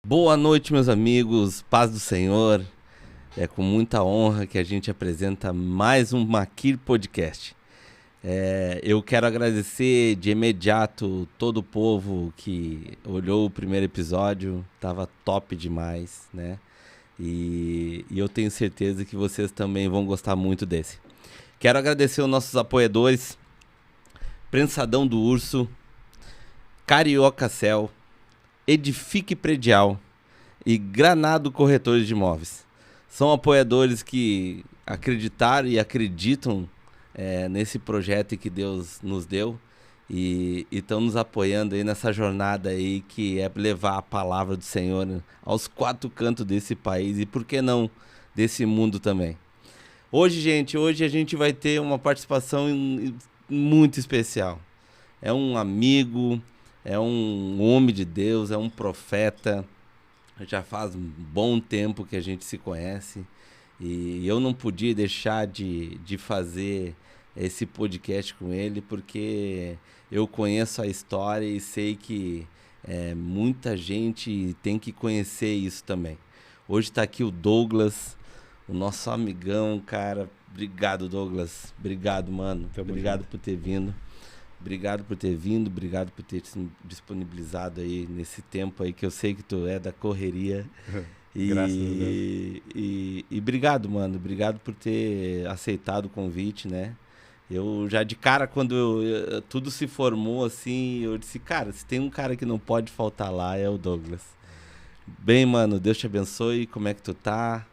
Boa noite, meus amigos, paz do Senhor. É com muita honra que a gente apresenta mais um Maquir Podcast. Eu quero agradecer de imediato todo o povo que olhou o primeiro episódio, tava top demais, né? E eu tenho certeza que vocês também vão gostar muito desse. Quero agradecer aos nossos apoiadores, Prensadão do Urso, Carioca Cel, Edifique Predial e Granado Corretores de Imóveis. São apoiadores que acreditaram e acreditam nesse projeto que Deus nos deu e estão nos apoiando aí nessa jornada aí que é levar a palavra do Senhor aos quatro cantos desse país e, por que não, desse mundo também. Hoje a gente vai ter uma participação muito especial. É um amigo, é um homem de Deus, é um profeta. Já faz um bom tempo que a gente se conhece e eu não podia deixar de fazer esse podcast com ele, porque eu conheço a história e sei que muita gente tem que conhecer isso também. Hoje está aqui o Douglas, o nosso amigão, cara. Obrigado, Douglas. Obrigado, mano. Obrigado por ter vindo. Obrigado por ter vindo, obrigado por ter se disponibilizado aí nesse tempo aí que eu sei que tu é da correria. Graças a Deus. E obrigado, mano. Obrigado por ter aceitado o convite, né? Eu já de cara, quando tudo se formou assim, eu disse, cara, se tem um cara que não pode faltar lá, é o Douglas. Bem, mano, Deus te abençoe. Como é que tu tá?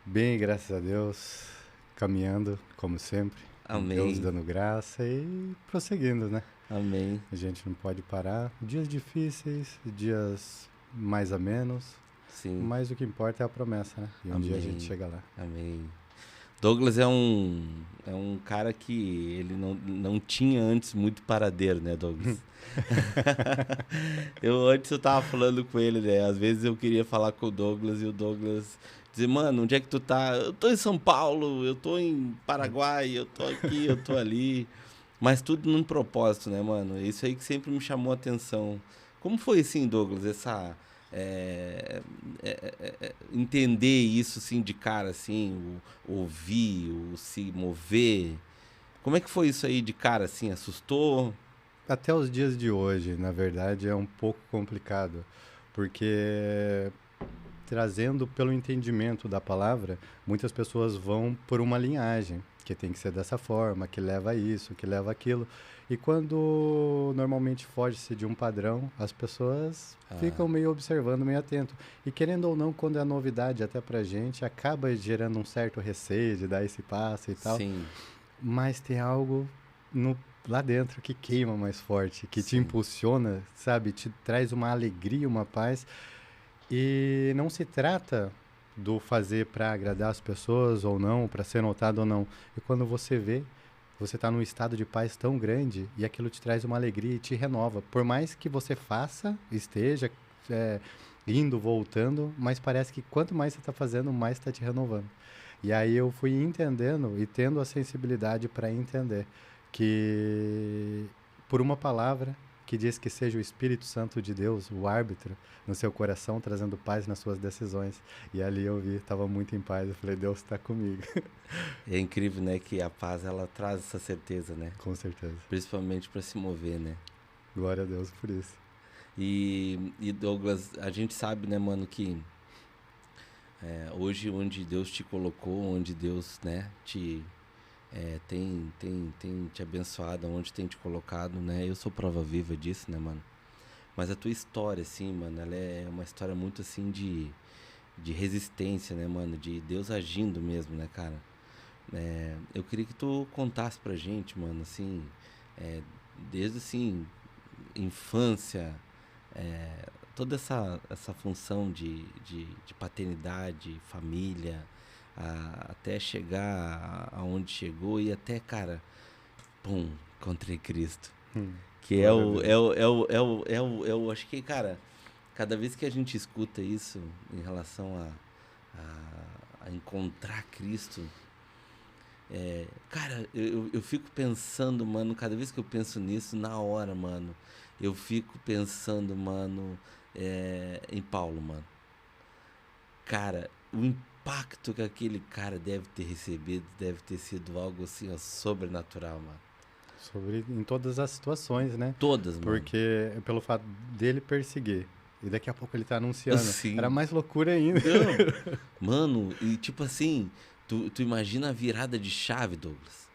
Bem, graças a Deus. Caminhando, como sempre. Amém. Deus dando graça e prosseguindo, né? Amém. A gente não pode parar. Dias difíceis, dias mais a menos. Sim. Mas o que importa é a promessa, né? E um dia a gente chega lá. Amém. Douglas é um cara que ele não tinha antes muito paradeiro, né, Douglas? Antes eu tava falando com ele, né? Às vezes eu queria falar com o Douglas e o Douglas dizer, mano, onde é que tu tá? Eu tô em São Paulo, eu tô em Paraguai, eu tô aqui, eu tô ali. Mas tudo num propósito, né, mano? Isso aí que sempre me chamou a atenção. Como foi, assim, Douglas, essa... entender isso, assim, de cara, assim, o ouvir, o se mover. Como é que foi isso aí de cara, assim? Assustou? Até os dias de hoje, na verdade, é um pouco complicado. Porque... trazendo pelo entendimento da palavra, muitas pessoas vão por uma linhagem, que tem que ser dessa forma, que leva a isso, que leva aquilo. E quando normalmente foge-se de um padrão, as pessoas ficam meio observando, meio atento. E querendo ou não, quando é novidade até pra gente, acaba gerando um certo receio de dar esse passo e tal. Sim. Mas tem algo lá dentro que queima mais forte, que te Sim. impulsiona, sabe? Te traz uma alegria, uma paz. E não se trata do fazer para agradar as pessoas ou não, para ser notado ou não. E quando você vê, você está num estado de paz tão grande e aquilo te traz uma alegria e te renova. Por mais que você faça, esteja indo, voltando, mas parece que quanto mais você está fazendo, mais está te renovando. E aí eu fui entendendo e tendo a sensibilidade para entender que por uma palavra que diz que seja o Espírito Santo de Deus, o árbitro, no seu coração, trazendo paz nas suas decisões. E ali eu vi, estava muito em paz. Eu falei, Deus está comigo. É incrível, né, que a paz, ela traz essa certeza, né? Com certeza. Principalmente para se mover, né? Glória a Deus por isso. E Douglas, a gente sabe, né, mano, que hoje onde Deus te colocou, onde Deus, né, tem te abençoado, onde tem te colocado, né? Eu sou prova viva disso, né, mano? Mas a tua história, assim, mano, ela é uma história muito, assim, de resistência, né, mano? De Deus agindo mesmo, né, cara? Eu queria que tu contasse pra gente, mano, assim, desde, assim, infância, toda essa função de paternidade, família, até chegar aonde chegou e até, cara, pum, encontrei Cristo. Que acho que, cara, cada vez que a gente escuta isso em relação a encontrar Cristo, Cara, eu fico pensando, mano, cada vez que eu penso nisso, na hora, mano, eu fico pensando, mano, em Paulo, mano. Cara, o impacto que aquele cara deve ter recebido deve ter sido algo assim, ó, sobrenatural, mano. Em todas as situações, né? Todas, mano. Porque pelo fato dele perseguir e daqui a pouco ele tá anunciando, Sim. era mais loucura ainda. Não. Mano, e tipo assim, tu imagina a virada de chave, Douglas.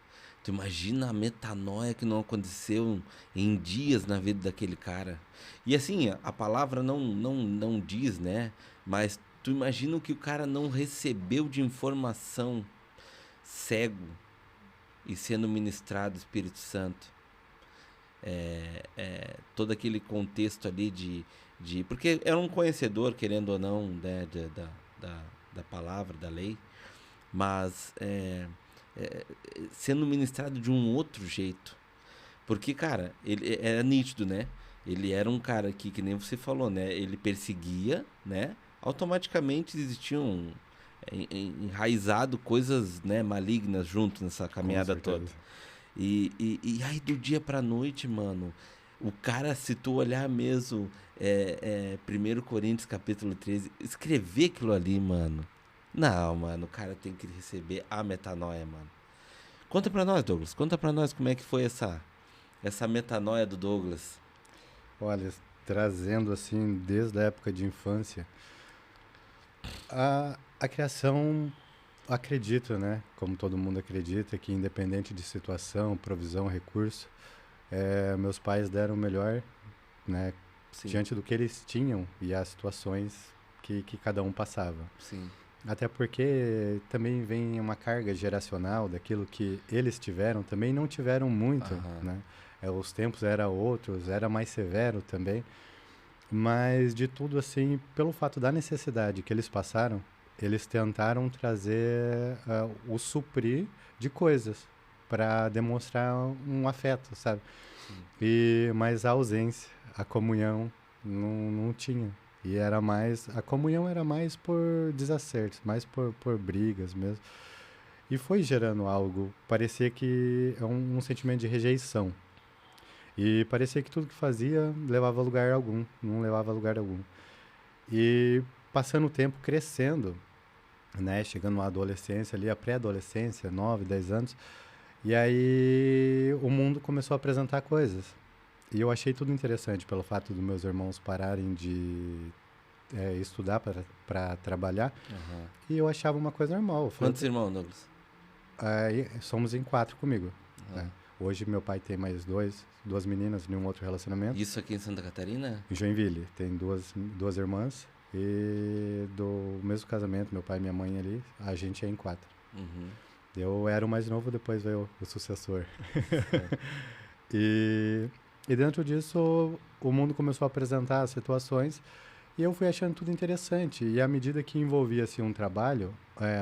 Tu imagina a metanoia que não aconteceu em dias na vida daquele cara. E assim, a palavra não diz, né? Mas tu imagina o que o cara não recebeu de informação cego e sendo ministrado Espírito Santo. Todo aquele contexto ali porque era um conhecedor, querendo ou não, né, da palavra, da lei, mas sendo ministrado de um outro jeito. Porque, cara, ele era nítido, né? Ele era um cara que nem você falou, né? Ele perseguia, né? Automaticamente existiam enraizado coisas, né, malignas junto nessa caminhada toda. E aí do dia pra noite, mano, o cara, se tu olhar mesmo 1 Coríntios capítulo 13, escrever aquilo ali, mano. Não, mano, o cara tem que receber a metanoia, mano. Conta pra nós, Douglas, conta pra nós como é que foi essa metanoia do Douglas. Olha, trazendo assim, desde a época de infância, a criação, acredito, né? Como todo mundo acredita, que independente de situação, provisão, recurso, meus pais deram o melhor, né? Sim. Diante do que eles tinham e as situações que cada um passava. Sim. Até porque também vem uma carga geracional daquilo que eles tiveram, também não tiveram muito, né? Os tempos eram outros, era mais severo também. Mas de tudo assim, pelo fato da necessidade que eles passaram, eles tentaram trazer o suprir de coisas para demonstrar um afeto, sabe? Mas a ausência, a comunhão não tinha. E a comunhão era mais por desacertos, mais por brigas mesmo. E foi gerando algo, parecia que é um sentimento de rejeição. E parecia que tudo que fazia levava a lugar algum, não levava a lugar algum. E passando o tempo, crescendo, né, chegando à adolescência ali, a pré-adolescência, 9, 10 anos, e aí o mundo começou a apresentar coisas. E eu achei tudo interessante pelo fato dos meus irmãos pararem de estudar para trabalhar. E eu achava uma coisa normal. Quantos irmãos, Douglas? Somos em 4 comigo. Né? Hoje meu pai tem mais duas meninas, nenhum outro relacionamento. Isso aqui em Santa Catarina? Em Joinville. Tem duas irmãs. E do mesmo casamento, meu pai e minha mãe ali, a gente é em 4. Eu era o mais novo, depois veio o sucessor. E dentro disso, o mundo começou a apresentar as situações e eu fui achando tudo interessante. E à medida que envolvia-se um trabalho,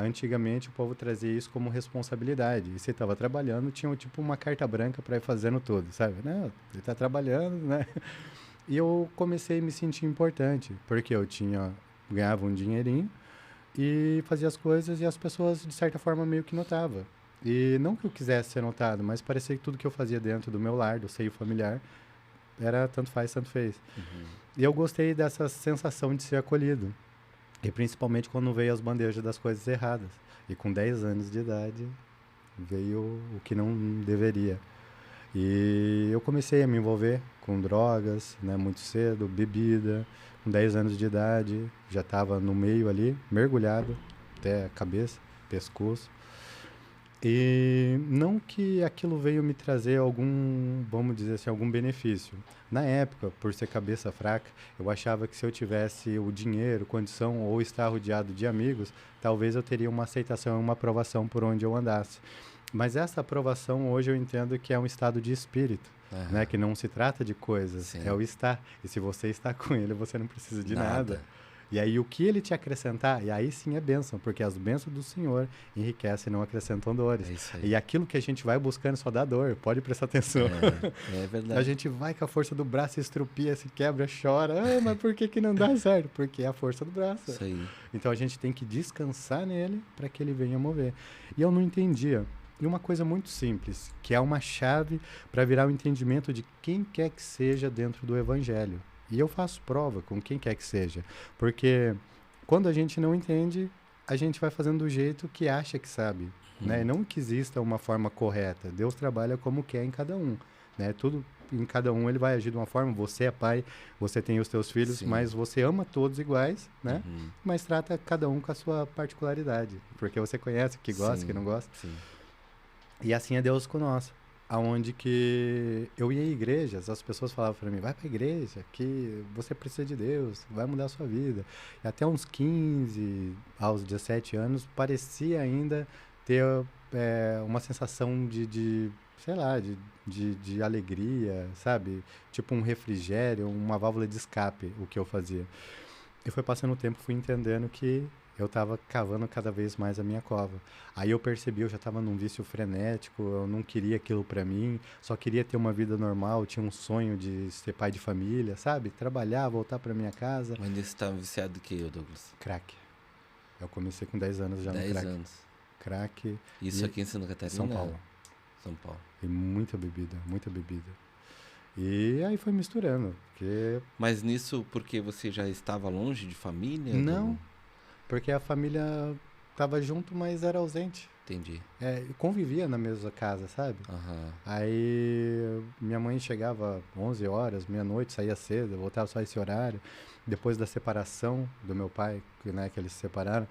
antigamente o povo trazia isso como responsabilidade. E você estava trabalhando, tinha tipo uma carta branca para ir fazendo tudo, sabe? Não, ele está trabalhando, né? E eu comecei a me sentir importante, porque eu ganhava um dinheirinho e fazia as coisas e as pessoas, de certa forma, meio que notavam. E não que eu quisesse ser notado, mas parecia que tudo que eu fazia dentro do meu lar, do seio familiar, era tanto faz, tanto fez. E eu gostei dessa sensação de ser acolhido. E principalmente quando veio as bandejas das coisas erradas. E com 10 anos de idade, veio o que não deveria. E eu comecei a me envolver com drogas, né, muito cedo, bebida. Com 10 anos de idade, já estava no meio ali, mergulhado, até a cabeça, pescoço. E não que aquilo veio me trazer vamos dizer assim, algum benefício. Na época, por ser cabeça fraca, eu achava que se eu tivesse o dinheiro, condição ou estar rodeado de amigos, talvez eu teria uma aceitação e uma aprovação por onde eu andasse. Mas essa aprovação hoje eu entendo que é um estado de espírito, né? Que não se trata de coisas, Sim. é o estar. E se você está com ele, você não precisa de nada. E aí o que ele te acrescentar, e aí sim é bênção, porque as bênçãos do Senhor enriquecem e não acrescentam dores. É isso aí. E aquilo que a gente vai buscando só dá dor, pode prestar atenção. É verdade. A gente vai com a força do braço, estrupia, se quebra, chora. Mas por que não dá certo? Porque é a força do braço. Isso aí. Então a gente tem que descansar nele para que ele venha mover. E eu não entendia E uma coisa muito simples, que é uma chave para virar o entendimento de quem quer que seja dentro do Evangelho. E eu faço prova com quem quer que seja. Porque quando a gente não entende, a gente vai fazendo do jeito que acha que sabe. Né? E não que exista uma forma correta. Deus trabalha como quer em cada um. Né? Tudo em cada um ele vai agir de uma forma. Você é pai, você tem os teus filhos, Sim. mas você ama todos iguais, né? Uhum. Mas trata cada um com a sua particularidade. Porque você conhece o que gosta, o que não gosta. Sim. E assim é Deus conosco. Aonde que eu ia em igrejas, as pessoas falavam para mim, vai para a igreja, que você precisa de Deus, vai mudar a sua vida. E até uns 15 aos 17 anos, parecia ainda ter uma sensação sei lá, de alegria, sabe? Tipo um refrigério, uma válvula de escape, o que eu fazia. E foi passando o tempo, fui entendendo que eu estava cavando cada vez mais a minha cova. Aí eu percebi, eu já estava num vício frenético, eu não queria aquilo para mim, só queria ter uma vida normal, tinha um sonho de ser pai de família, sabe? Trabalhar, voltar para minha casa. Mas você estava viciado do que, Douglas? Crack. Eu comecei com 10 anos já no 10 crack. anos. Crack. Isso aqui em Santa Catarina? São Paulo. São Paulo. E muita bebida, muita bebida. E aí foi misturando, porque... Mas nisso porque você já estava longe de família? Não, porque a família tava junto, mas era ausente. Entendi. Convivia na mesma casa, sabe? Aham. Aí minha mãe chegava 11 horas, meia-noite, saía cedo, voltava só esse horário. Depois da separação do meu pai, né, que eles se separaram,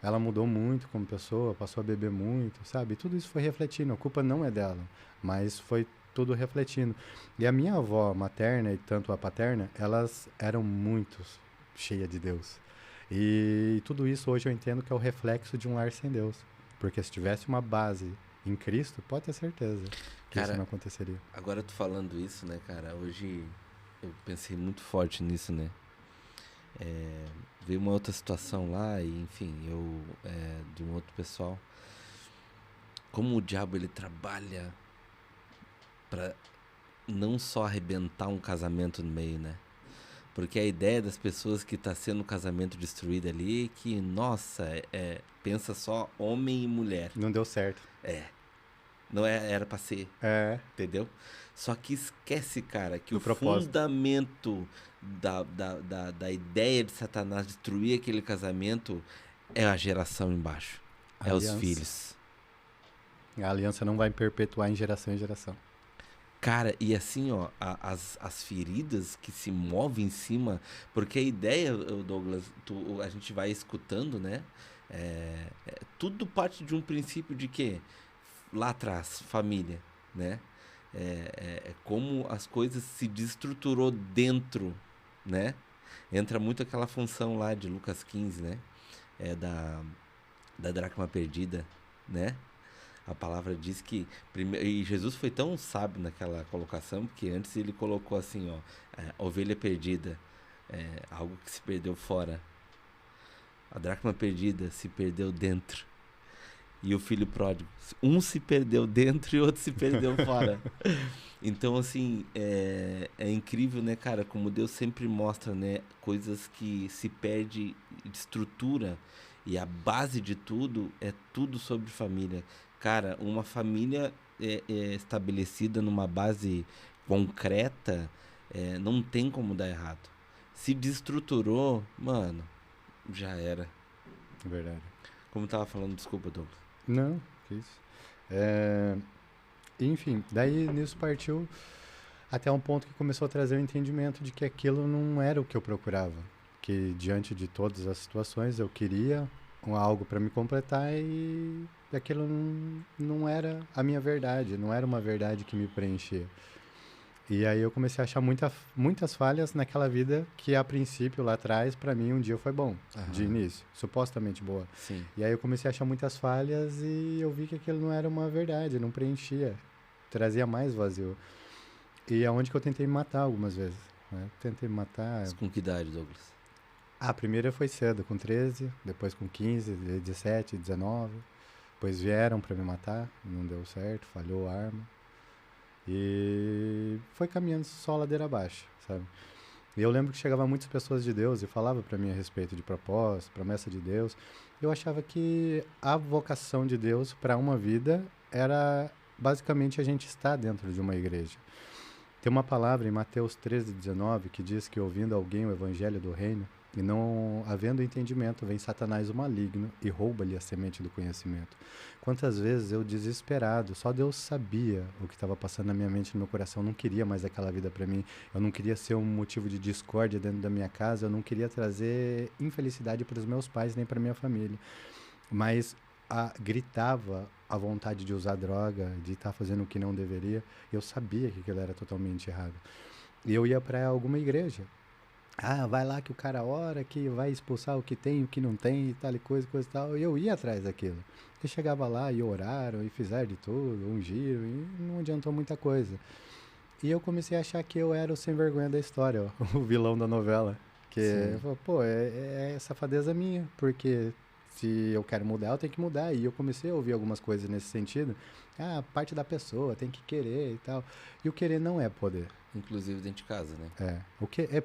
ela mudou muito como pessoa, passou a beber muito, sabe? E tudo isso foi refletindo, a culpa não é dela, mas foi tudo refletindo. E a minha avó materna e tanto a paterna, elas eram muito cheias de Deus. E tudo isso hoje eu entendo que é o reflexo de um lar sem Deus. Porque se tivesse uma base em Cristo, pode ter certeza que isso não aconteceria. Agora tu falando isso, né, cara, hoje eu pensei muito forte nisso, né? Veio uma outra situação lá e, enfim, de um outro pessoal. Como o diabo, ele trabalha pra não só arrebentar um casamento no meio, né? Porque a ideia das pessoas que tá sendo o casamento destruído ali é que, nossa, pensa só homem e mulher. Não deu certo. Não era pra ser. Entendeu? Só que esquece, cara, que o fundamento da ideia de Satanás destruir aquele casamento é a geração embaixo. É os filhos. A aliança não vai perpetuar em geração. Cara, e assim, ó, as feridas que se movem em cima, porque a ideia, Douglas, a gente vai escutando, né? Tudo parte de um princípio de quê? Lá atrás, família, né? Como as coisas se desestruturou dentro, né? Entra muito aquela função lá de Lucas 15, né? Da dracma perdida, né? A palavra diz que... E Jesus foi tão sábio naquela colocação, porque antes ele colocou assim, ó... ovelha perdida, algo que se perdeu fora. A dracma perdida se perdeu dentro. E o filho pródigo, um se perdeu dentro e outro se perdeu fora. Então, assim, é incrível, né, cara? Como Deus sempre mostra, né? Coisas que se perde de estrutura. E a base de tudo é tudo sobre família. Cara, uma família estabelecida numa base concreta, não tem como dar errado. Se desestruturou, mano, já era. Verdade. Como eu tava falando, desculpa, Douglas. Não, que isso. Enfim, daí nisso partiu até um ponto que começou a trazer o entendimento de que aquilo não era o que eu procurava. Que diante de todas as situações eu queria algo para me completar e aquilo não era a minha verdade, não era uma verdade que me preenchia. E aí eu comecei a achar muitas falhas naquela vida que a princípio lá atrás para mim um dia foi bom, de início, supostamente boa. Sim. E aí eu comecei a achar muitas falhas e eu vi que aquilo não era uma verdade, não preenchia, trazia mais vazio. E é onde que eu tentei me matar algumas vezes, né? Tentei me matar. Mas com que idade, Douglas? A primeira foi cedo, com 13, depois com 15, 17, 19. Depois vieram para me matar, não deu certo, falhou a arma. E foi caminhando só ladeira abaixo, sabe? E eu lembro que chegavam muitas pessoas de Deus e falavam para mim a respeito de propósito, promessa de Deus. Eu achava que a vocação de Deus para uma vida era basicamente a gente estar dentro de uma igreja. Tem uma palavra em Mateus 13:19 que diz que ouvindo alguém o evangelho do reino e não havendo entendimento, vem Satanás o maligno e rouba-lhe a semente do conhecimento. Quantas vezes eu desesperado, só Deus sabia o que estava passando na minha mente e no meu coração, eu não queria mais aquela vida para mim, eu não queria ser um motivo de discórdia dentro da minha casa, eu não queria trazer infelicidade para os meus pais nem para minha família. Mas gritava a vontade de usar droga, de estar fazendo o que não deveria. Eu sabia que aquilo era totalmente errado. E eu ia para alguma igreja. Vai lá que o cara ora, que vai expulsar o que tem, o que não tem, e tal e coisa e tal. E eu ia atrás daquilo. Eu chegava lá e oraram, e fizeram de tudo, ungiram, e não adiantou muita coisa. E eu comecei a achar que eu era o sem vergonha da história, ó, o vilão da novela. Que eu falei, pô, é safadeza minha, porque se eu quero mudar, eu tenho que mudar. E eu comecei a ouvir algumas coisas nesse sentido. Parte da pessoa, tem que querer e tal. E o querer não é poder. Inclusive dentro de casa, né?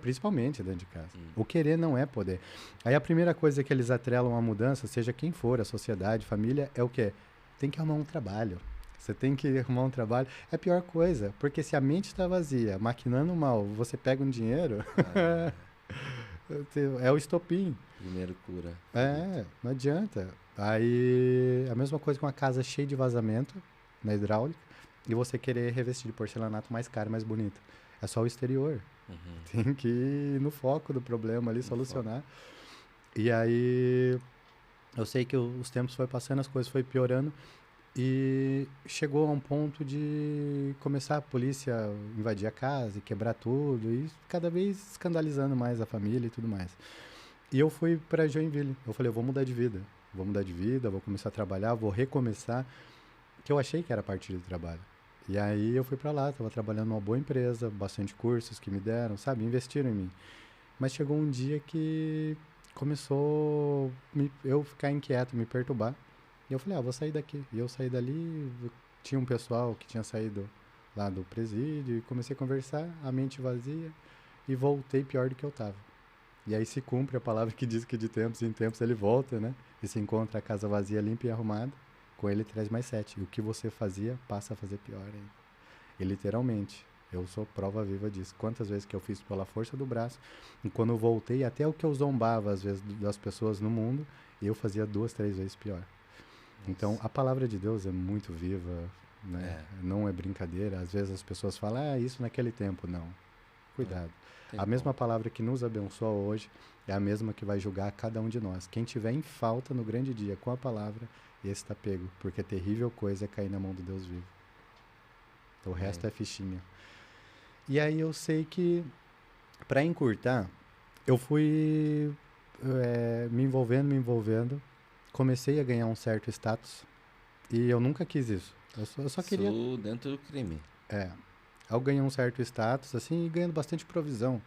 Principalmente dentro de casa. O querer não é poder. Aí a primeira coisa que eles atrelam à mudança, seja quem for, a sociedade, família, é o quê? Tem que arrumar um trabalho. Você tem que arrumar um trabalho. É a pior coisa, porque se a mente está vazia, maquinando mal, você pega um dinheiro, é o estopim. Primeiro cura. Não adianta. Aí a mesma coisa com uma casa cheia de vazamento na hidráulica e você querer revestir de porcelanato mais caro, mais bonito. É só o exterior. Tem que ir no foco do problema ali, solucionar. E aí eu sei que os tempos foi passando, as coisas foi piorando e chegou a um ponto de começar a polícia invadir a casa e quebrar tudo e cada vez escandalizando mais a família e tudo mais. E eu fui para Joinville. Eu falei, eu vou mudar de vida. Vou mudar de vida, vou começar a trabalhar, vou recomeçar. Que eu achei que era partir do trabalho. E aí eu fui para lá, estava trabalhando numa boa empresa, bastante cursos que me deram, sabe? Investiram em mim. Mas chegou um dia que começou eu ficar inquieto, me perturbar. E eu falei, vou sair daqui. E eu saí dali, tinha um pessoal que tinha saído lá do presídio, e comecei a conversar, a mente vazia, e voltei pior do que eu estava. E aí se cumpre a palavra que diz que de tempos em tempos ele volta, né? E se encontra a casa vazia, limpa e arrumada, com ele traz mais 7. E o que você fazia, passa a fazer pior ainda. E literalmente, eu sou prova viva disso. Quantas vezes que eu fiz pela força do braço, e quando eu voltei, até o que eu zombava, às vezes, das pessoas no mundo, eu fazia 2, 3 vezes pior. Nossa. Então, a palavra de Deus é muito viva, né? Não é brincadeira. Às vezes as pessoas falam, isso naquele tempo. Não. Cuidado. A mesma palavra que nos abençoa hoje é a mesma que vai julgar cada um de nós. Quem tiver em falta no grande dia com a palavra, esse está pego, porque a terrível coisa é cair na mão do Deus vivo. Então, o resto é fichinha. E aí eu sei que, para encurtar, eu fui me envolvendo, comecei a ganhar um certo status e eu nunca quis isso. Eu só queria... Sou dentro do crime. Eu ganhei um certo status, assim, e ganhando bastante provisão.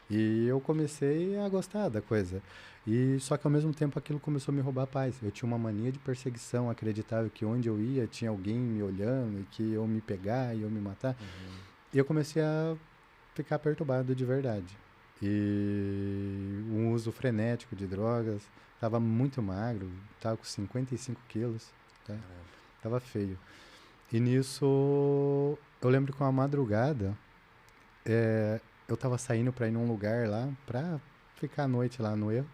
E eu comecei a gostar da coisa. E só que ao mesmo tempo aquilo começou a me roubar a paz. Eu tinha uma mania de perseguição, acreditava que onde eu ia tinha alguém me olhando e que eu me pegar e eu me matar. E eu comecei a ficar perturbado de verdade. E um uso frenético de drogas. Tava muito magro, tava com 55 quilos. Tá? Tava feio. E nisso... Eu lembro que uma madrugada, eu tava saindo pra ir num lugar lá, pra ficar à noite lá no erro,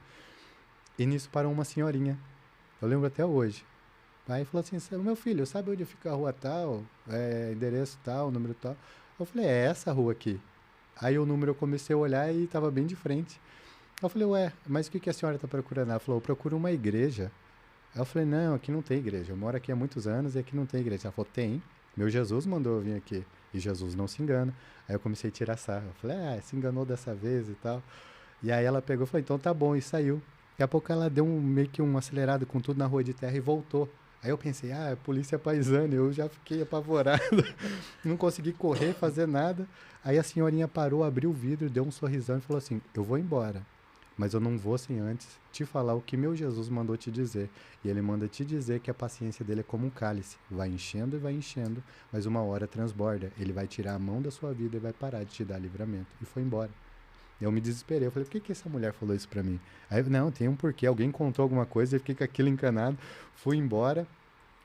e nisso parou uma senhorinha. Eu lembro até hoje. Aí falou assim, meu filho, sabe onde fica a rua tal, endereço tal, número tal? Eu falei, é essa rua aqui. Aí o número eu comecei a olhar e tava bem de frente. Eu falei, mas o que a senhora tá procurando? Ela falou, eu procuro uma igreja. Aí eu falei, não, aqui não tem igreja. Eu moro aqui há muitos anos e aqui não tem igreja. Ela falou, tem. Meu Jesus mandou eu vir aqui. E Jesus não se engana. Aí eu comecei a tirar sarro. Eu falei, se enganou dessa vez e tal. E aí ela pegou e falou, então tá bom. E saiu. Daqui a pouco ela deu meio que um acelerado com tudo na rua de terra e voltou. Aí eu pensei, é polícia paisana. Eu já fiquei apavorado. Não consegui correr, fazer nada. Aí a senhorinha parou, abriu o vidro, deu um sorrisão e falou assim, eu vou embora. Mas eu não vou sem antes te falar o que meu Jesus mandou te dizer. E ele manda te dizer que a paciência dele é como um cálice. Vai enchendo, mas uma hora transborda. Ele vai tirar a mão da sua vida e vai parar de te dar livramento. E foi embora. Eu me desesperei. Eu falei, por que essa mulher falou isso pra mim? Aí, não, tem um porquê. Alguém contou alguma coisa, eu fiquei com aquilo encanado. Fui embora,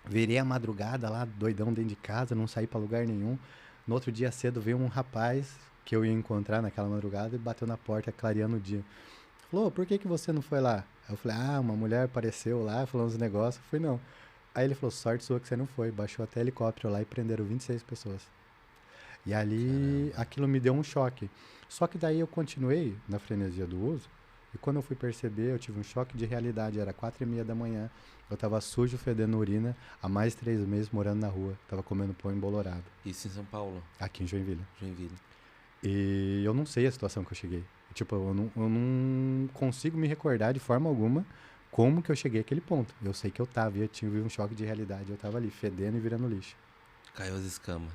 virei a madrugada lá, doidão dentro de casa, não saí pra lugar nenhum. No outro dia cedo veio um rapaz que eu ia encontrar naquela madrugada e bateu na porta, clareando o dia. Falou, por que você não foi lá? Aí eu falei, uma mulher apareceu lá, falou uns negócios. Eu falei, não. Aí ele falou, sorte sua que você não foi. Baixou até helicóptero lá e prenderam 26 pessoas. E ali, Caramba. aquilo me deu um choque. Só que daí eu continuei na frenesia do uso. E quando eu fui perceber, eu tive um choque de realidade. Era 4h30 da manhã. Eu tava sujo, fedendo urina, há mais de 3 meses morando na rua. Tava comendo pão embolorado. Isso em São Paulo, Aqui em Joinville. Joinville. E eu não sei a situação que eu cheguei. Tipo, eu não consigo me recordar de forma alguma como que eu cheguei àquele ponto. Eu sei que eu tava, e eu tive um choque de realidade. Eu tava ali, fedendo e virando lixo. Caiu as escamas.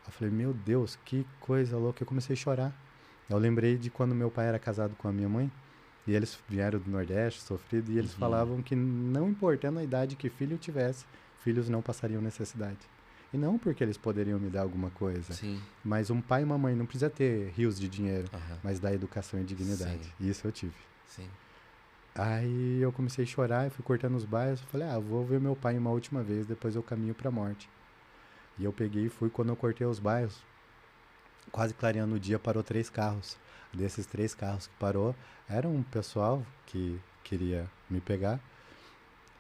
Eu falei, meu Deus, que coisa louca. Eu comecei a chorar. Eu lembrei de quando meu pai era casado com a minha mãe. E eles vieram do Nordeste, sofrido. E eles falavam que não importando a idade que filho tivesse, filhos não passariam necessidade. E não porque eles poderiam me dar alguma coisa. Sim. Mas um pai e uma mãe não precisa ter rios de dinheiro, Aham. mas dar educação e dignidade. Sim. E isso eu tive. Sim. Aí eu comecei a chorar, fui cortando os bairros. Falei, vou ver meu pai uma última vez, depois eu caminho pra morte. E eu peguei e fui, quando eu cortei os bairros, quase clareando o dia, parou 3 carros. Desses 3 carros que parou, era um pessoal que queria me pegar.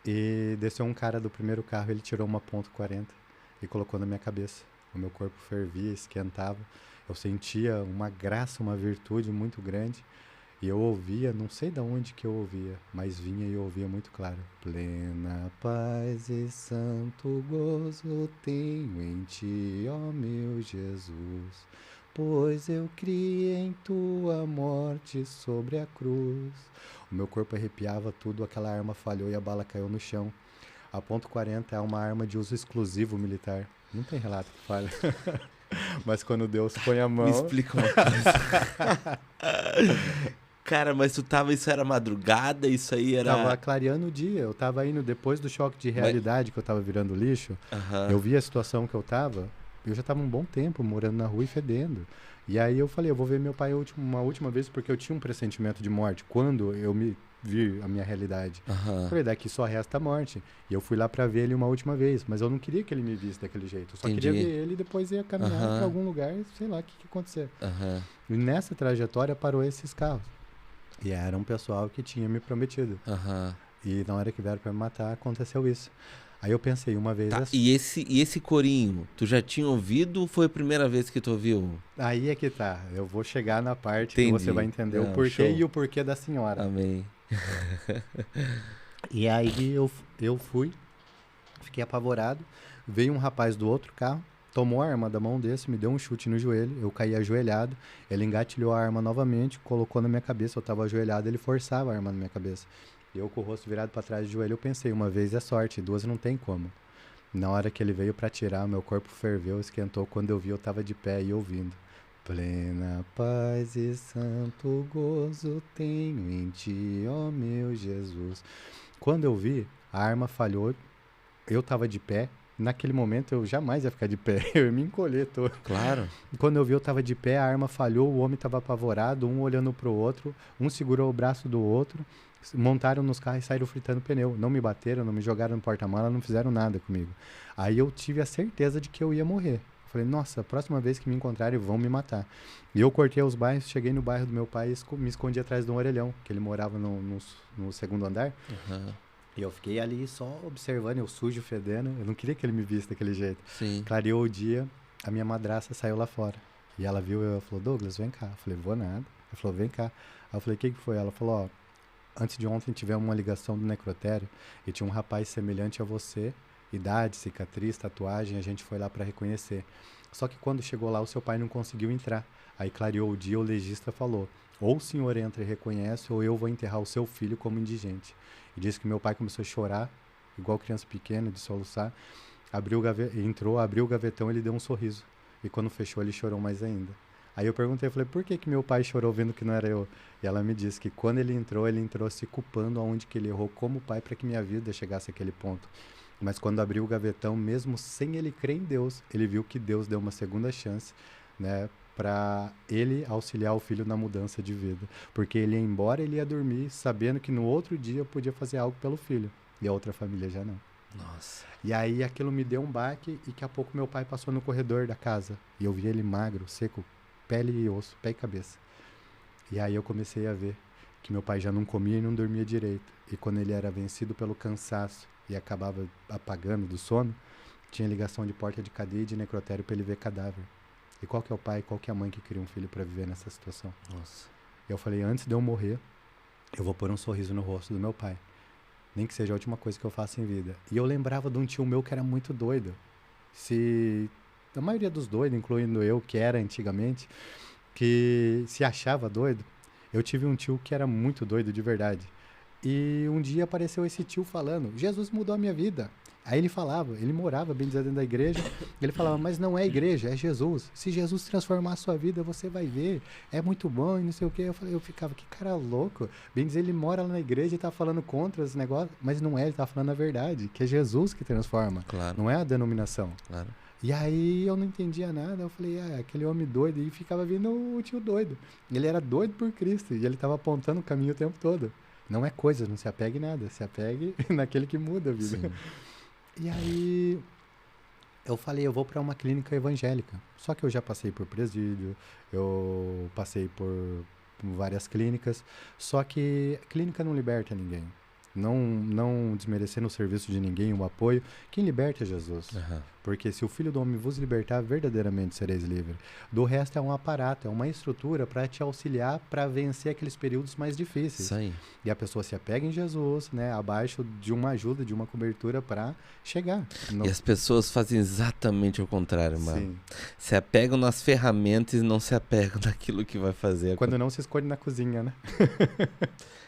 E desceu um cara do primeiro carro, ele tirou uma .40 e colocou na minha cabeça. O meu corpo fervia, esquentava. Eu sentia uma graça, uma virtude muito grande. E eu ouvia, não sei de onde que eu ouvia, mas vinha e eu ouvia muito claro. Plena paz e santo gozo tenho em ti, ó meu Jesus, pois eu criei em tua morte sobre a cruz. O meu corpo arrepiava tudo, aquela arma falhou e a bala caiu no chão. A .40 é uma arma de uso exclusivo militar. Não tem relato que falha. Mas quando Deus põe a mão... Me explica uma coisa. Cara, mas isso era madrugada, isso aí era... Tava clareando o dia, eu tava indo depois do choque de realidade que eu tava virando lixo. Aham. Eu vi a situação que eu tava, eu já tava um bom tempo morando na rua e fedendo. E aí eu falei, eu vou ver meu pai uma última vez porque eu tinha um pressentimento de morte quando eu me vi a minha realidade. Aham. Falei, daqui só resta a morte. E eu fui lá pra ver ele uma última vez, mas eu não queria que ele me visse daquele jeito. Eu só Entendi. queria ver ele e depois ia caminhar Aham. pra algum lugar, sei lá o que ia acontecer. Aham. E nessa trajetória parou esses carros. E era um pessoal que tinha me prometido. Aham. E na hora que vieram pra me matar, aconteceu isso. Aí eu pensei, uma vez... Tá, e esse corinho, tu já tinha ouvido ou foi a primeira vez que tu ouviu? Aí é que tá. Eu vou chegar na parte que Entendi. você vai entender Não, o porquê show. e o porquê da senhora. Amém. E aí eu fui, fiquei apavorado. Veio um rapaz do outro carro, tomou a arma da mão desse, me deu um chute no joelho, eu caí ajoelhado. Ele engatilhou a arma novamente, colocou na minha cabeça, eu tava ajoelhado, ele forçava a arma na minha cabeça. Eu com o rosto virado para trás do joelho, eu pensei, uma vez é sorte, 2 não tem como. Na hora que ele veio para atirar, meu corpo ferveu, esquentou. Quando eu vi, eu tava de pé e ouvindo. Plena paz e santo gozo tenho em ti, ó meu Jesus. Quando eu vi, a arma falhou, eu tava de pé. Naquele momento eu jamais ia ficar de pé, eu ia me encolher todo. Claro. Quando eu vi, eu tava de pé, a arma falhou, o homem tava apavorado, um olhando pro outro, um segurou o braço do outro, montaram nos carros e saíram fritando pneu. Não me bateram, não me jogaram no porta-mala, não fizeram nada comigo. Aí eu tive a certeza de que eu ia morrer. Falei, nossa, a próxima vez que me encontrarem vão me matar. E eu cortei os bairros, cheguei no bairro do meu pai e me escondi atrás de um orelhão, que ele morava no segundo andar. Aham. E eu fiquei ali só observando, eu sujo, fedendo. Eu não queria que ele me visse daquele jeito. Sim. Clareou o dia, a minha madrasta saiu lá fora. E ela viu, ela falou, Douglas, vem cá. Eu falei, vou nada. Ela falou, vem cá. Aí eu falei, o que foi? Ela falou, ó, antes de ontem tivemos uma ligação do necrotério e tinha um rapaz semelhante a você, idade, cicatriz, tatuagem, a gente foi lá para reconhecer. Só que quando chegou lá, o seu pai não conseguiu entrar. Aí clareou o dia, o legista falou, ou o senhor entra e reconhece, ou eu vou enterrar o seu filho como indigente. E disse que meu pai começou a chorar, igual criança pequena, de soluçar. Entrou, abriu o gavetão, ele deu um sorriso. E quando fechou, ele chorou mais ainda. Aí eu perguntei, falei, por que meu pai chorou vendo que não era eu? E ela me disse que quando ele entrou se culpando aonde que ele errou como pai para que minha vida chegasse àquele ponto. Mas quando abriu o gavetão, mesmo sem ele crer em Deus, ele viu que Deus deu uma segunda chance, né, para ele auxiliar o filho na mudança de vida. Porque ele ia embora, ele ia dormir sabendo que no outro dia podia fazer algo pelo filho. E a outra família já não. Nossa. E aí aquilo me deu um baque e daqui a pouco meu pai passou no corredor da casa. E eu vi ele magro, seco, pele e osso, pé e cabeça. E aí eu comecei a ver que meu pai já não comia e não dormia direito. E quando ele era vencido pelo cansaço e acabava apagando do sono, tinha ligação de porta de cadeia e de necrotério para ele ver cadáver. E qual que é o pai, qual que é a mãe que cria um filho para viver nessa situação? Nossa. Eu falei, antes de eu morrer, eu vou pôr um sorriso no rosto do meu pai. Nem que seja a última coisa que eu faça em vida. E eu lembrava de um tio meu que era muito doido. A maioria dos doidos, incluindo eu, que era antigamente, que se achava doido, eu tive um tio que era muito doido de verdade. E um dia apareceu esse tio falando, Jesus mudou a minha vida. Aí ele falava, ele morava bem dizer dentro da igreja, ele falava, mas não é igreja, é Jesus. Se Jesus transformar a sua vida, você vai ver. É muito bom e não sei o quê. Eu ficava, que cara louco. Bem dizer, ele mora lá na igreja e tá falando contra os negócios, mas não é, ele tá falando a verdade, que é Jesus que transforma, Claro. não é a denominação. Claro. E aí eu não entendia nada, eu falei, aquele homem doido, e ficava vindo o tio doido. Ele era doido por Cristo, e ele estava apontando o caminho o tempo todo. Não é coisa, não se apegue em nada, se apegue naquele que muda a vida. Sim. E aí eu falei, eu vou para uma clínica evangélica. Só que eu já passei por presídio, eu passei por várias clínicas, só que a clínica não liberta ninguém. Não desmerecendo o serviço de ninguém, o apoio. Quem liberta é Jesus. Aham. Porque se o Filho do Homem vos libertar, verdadeiramente sereis livres. Do resto é um aparato, é uma estrutura para te auxiliar para vencer aqueles períodos mais difíceis. Isso aí. E a pessoa se apega em Jesus, né, abaixo de uma ajuda, de uma cobertura para chegar. E as pessoas fazem exatamente o contrário, mano. Sim. Se apegam nas ferramentas e não se apegam naquilo que vai fazer. Quando não se esconde na cozinha, né?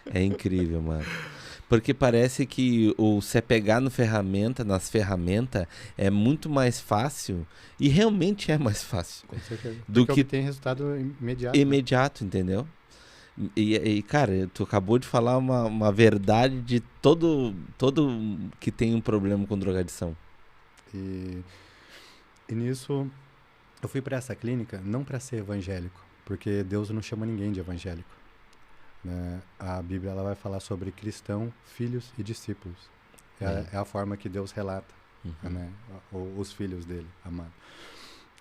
É incrível, mano. Porque parece que o se apegar no ferramenta, nas ferramentas, é muito mais fácil. E realmente é mais fácil. Com certeza. Do Porque que tem resultado imediato. Né? imediato, entendeu? E, cara, tu acabou de falar uma verdade de todo que tem um problema com drogadição. E nisso, eu fui para essa clínica não para ser evangélico, porque Deus não chama ninguém de evangélico. Né? A Bíblia ela vai falar sobre cristão, filhos e discípulos. É a forma que Deus relata, né? Os filhos dele, amado.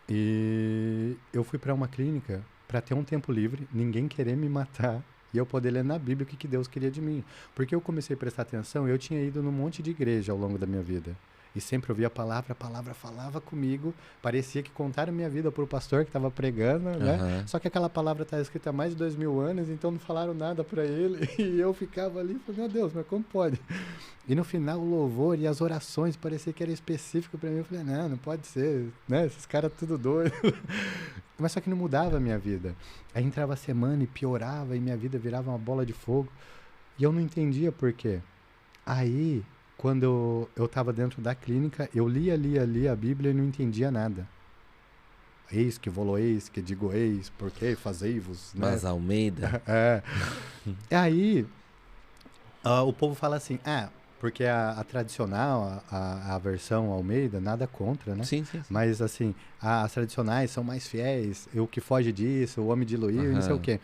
E eu fui para uma clínica para ter um tempo livre, ninguém querer me matar e eu poder ler na Bíblia o que Deus queria de mim. Porque eu comecei a prestar atenção, eu tinha ido num monte de igreja ao longo da minha vida. E sempre ouvia a palavra falava comigo, parecia que contaram minha vida para o pastor que estava pregando, né? Só que aquela palavra está escrita há mais de 2000 anos, então não falaram nada para ele, e eu ficava ali e falei, meu Deus, mas como pode? E no final o louvor e as orações parecia que era específico para mim, eu falei, não pode ser, né? Esses caras tudo doido. Mas só que não mudava a minha vida. Aí entrava a semana e piorava, e minha vida virava uma bola de fogo, e eu não entendia por quê. Aí... Quando eu estava dentro da clínica, eu lia a Bíblia e não entendia nada. Eis que voloeis, que digo eis, porque fazei-vos. Né? Mas Almeida. Aí, o povo fala assim, porque a tradicional, a versão Almeida, nada contra, né? Sim. Mas assim, as tradicionais são mais fiéis, o que foge disso, o homem diluído, não sei o quê.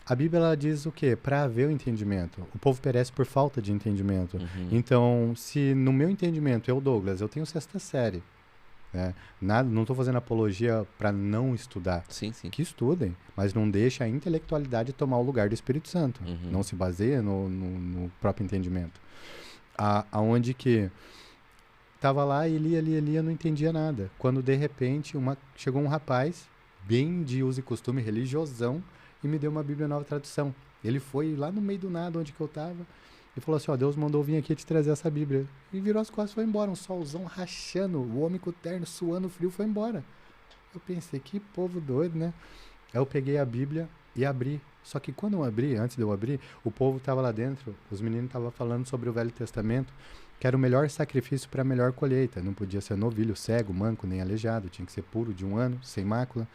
A Bíblia ela diz o quê? Para haver o entendimento. O povo perece por falta de entendimento. Então, se no meu entendimento, Douglas, eu tenho sexta série, né? Não estou fazendo apologia para não estudar. Sim. Que estudem, mas não deixe a intelectualidade tomar o lugar do Espírito Santo. Não se baseia no próprio entendimento. Aonde que estava lá e lia, não entendia nada. Quando, de repente, chegou um rapaz, bem de uso e costume, religiosão, e me deu uma Bíblia Nova Tradução. Ele foi lá no meio do nada, onde que eu estava, e falou assim, Deus mandou vir aqui te trazer essa Bíblia. E virou as costas e foi embora, um solzão rachando, o homem com o terno suando frio foi embora. Eu pensei, que povo doido, né? Aí eu peguei a Bíblia e abri. Só que quando eu abri, antes de eu abrir, o povo estava lá dentro, os meninos estavam falando sobre o Velho Testamento, que era o melhor sacrifício para a melhor colheita. Não podia ser novilho, cego, manco, nem aleijado. Tinha que ser puro, de 1 ano, sem mácula.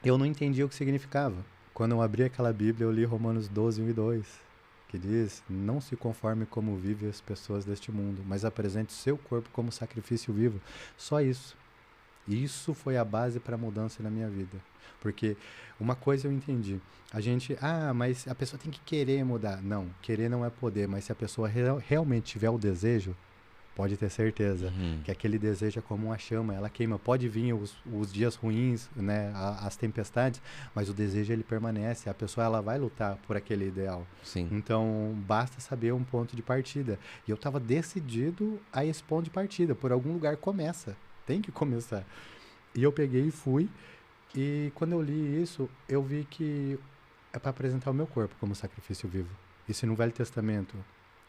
Eu não entendia o que significava. Quando eu abri aquela Bíblia, eu li Romanos 12, 1 e 2, que diz, não se conforme como vivem as pessoas deste mundo, mas apresente o seu corpo como sacrifício vivo. Só isso. Isso foi a base para a mudança na minha vida. Porque uma coisa eu entendi. A gente, mas a pessoa tem que querer mudar. Não, querer não é poder, mas se a pessoa realmente tiver o desejo, pode ter certeza que aquele desejo é como uma chama, ela queima. Pode vir os dias ruins, né, as tempestades, mas o desejo ele permanece. A pessoa ela vai lutar por aquele ideal. Sim. Então basta saber um ponto de partida. E eu estava decidido a esse ponto de partida. Por algum lugar começa, tem que começar. E eu peguei e fui. E quando eu li isso, eu vi que é para apresentar o meu corpo como sacrifício vivo. E se no Velho Testamento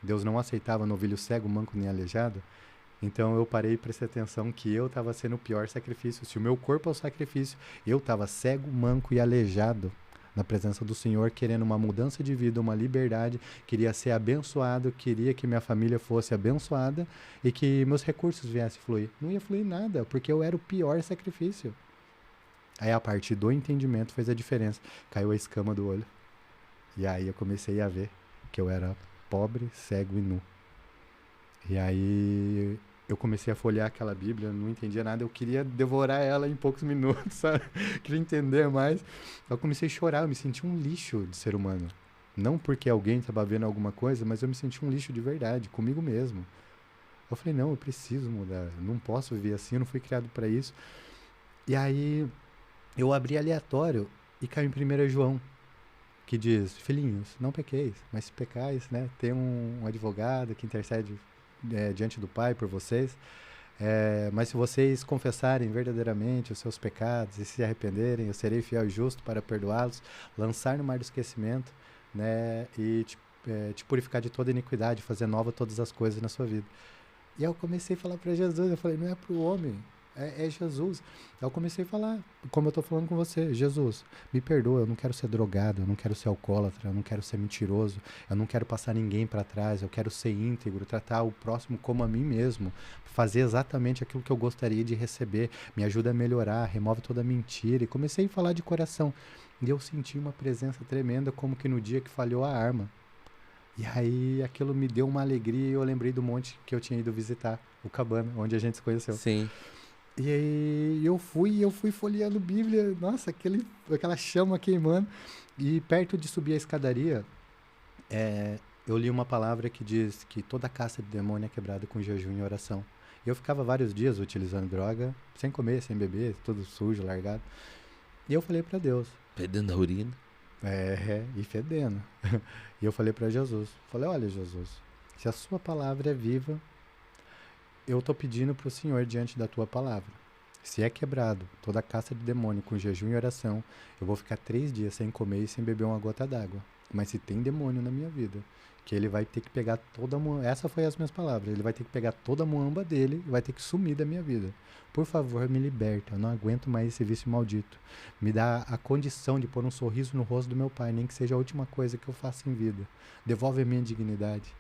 Deus não aceitava novilho cego, manco nem aleijado, então eu parei e prestei atenção que eu estava sendo o pior sacrifício. Se o meu corpo é o sacrifício, eu estava cego, manco e aleijado na presença do Senhor, querendo uma mudança de vida, uma liberdade, queria ser abençoado, queria que minha família fosse abençoada e que meus recursos viessem fluir. Não ia fluir nada, porque eu era o pior sacrifício. Aí a partir do entendimento fez a diferença. Caiu a escama do olho. E aí eu comecei a ver que eu era pobre, cego e nu. E aí eu comecei a folhear aquela Bíblia, não entendia nada, eu queria devorar ela em poucos minutos, sabe? Queria entender mais. Eu comecei a chorar, eu me senti um lixo de ser humano. Não porque alguém estava vendo alguma coisa, mas eu me senti um lixo de verdade, comigo mesmo. Eu falei, não, eu preciso mudar, eu não posso viver assim, eu não fui criado para isso. E aí eu abri aleatório e caí em 1 João, que diz, filhinhos, não pequeis, mas se pecais, né, tem um advogado que intercede diante do Pai por vocês, mas se vocês confessarem verdadeiramente os seus pecados e se arrependerem, eu serei fiel e justo para perdoá-los, lançar no mar do esquecimento, né, e te purificar de toda iniquidade, fazer nova todas as coisas na sua vida. E aí eu comecei a falar para Jesus, eu falei, não é para o homem, é Jesus. Eu comecei a falar, como eu estou falando com você, Jesus, me perdoa, eu não quero ser drogado, eu não quero ser alcoólatra, eu não quero ser mentiroso, eu não quero passar ninguém para trás, eu quero ser íntegro, tratar o próximo como a mim mesmo, fazer exatamente aquilo que eu gostaria de receber, me ajuda a melhorar, remove toda mentira. E comecei a falar de coração. E eu senti uma presença tremenda, como que no dia que falhou a arma. E aí aquilo me deu uma alegria e eu lembrei do monte que eu tinha ido visitar, o Cabana, onde a gente se conheceu. Sim. E aí eu fui folheando Bíblia, nossa, aquela chama queimando. E perto de subir a escadaria, eu li uma palavra que diz que toda caça de demônio é quebrada com jejum e oração. E eu ficava vários dias utilizando droga, sem comer, sem beber, tudo sujo, largado. E eu falei para Deus. Fedendo a urina. E fedendo. E eu falei para Jesus, falei, olha Jesus, se a sua palavra é viva, eu estou pedindo para o Senhor diante da tua palavra. Se é quebrado toda a caça de demônio com jejum e oração, eu vou ficar 3 dias sem comer e sem beber uma gota d'água. Mas se tem demônio na minha vida, que ele vai ter que pegar toda a essa foi as minhas palavras, ele vai ter que pegar toda a muamba dele e vai ter que sumir da minha vida. Por favor, me liberta, eu não aguento mais esse vício maldito. Me dá a condição de pôr um sorriso no rosto do meu pai, nem que seja a última coisa que eu faça em vida. Devolve a minha dignidade.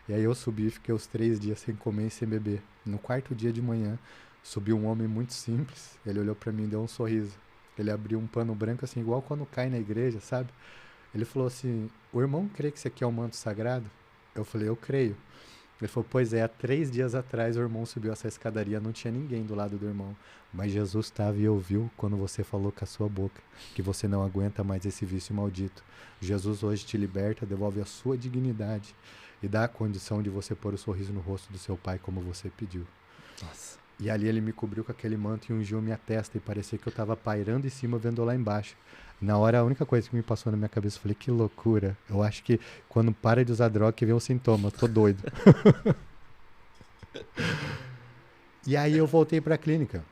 E aí eu subi e fiquei os 3 dias sem comer e sem beber. No 4º dia de manhã, subiu um homem muito simples. Ele olhou pra mim e deu um sorriso. Ele abriu um pano branco, assim, igual quando cai na igreja, sabe? Ele falou assim, o irmão crê que isso aqui é um manto sagrado? Eu falei, eu creio. Ele falou, pois é, há 3 dias atrás o irmão subiu essa escadaria, não tinha ninguém do lado do irmão. Mas Jesus estava e ouviu quando você falou com a sua boca que você não aguenta mais esse vício maldito. Jesus hoje te liberta, devolve a sua dignidade e dá a condição de você pôr o sorriso no rosto do seu pai como você pediu. Nossa. E ali ele me cobriu com aquele manto e ungiu minha testa e parecia que eu estava pairando em cima vendo lá embaixo. Na hora, a única coisa que me passou na minha cabeça, eu falei, que loucura. Eu acho que quando para de usar droga que vem os sintomas, tô doido. E aí eu voltei pra clínica,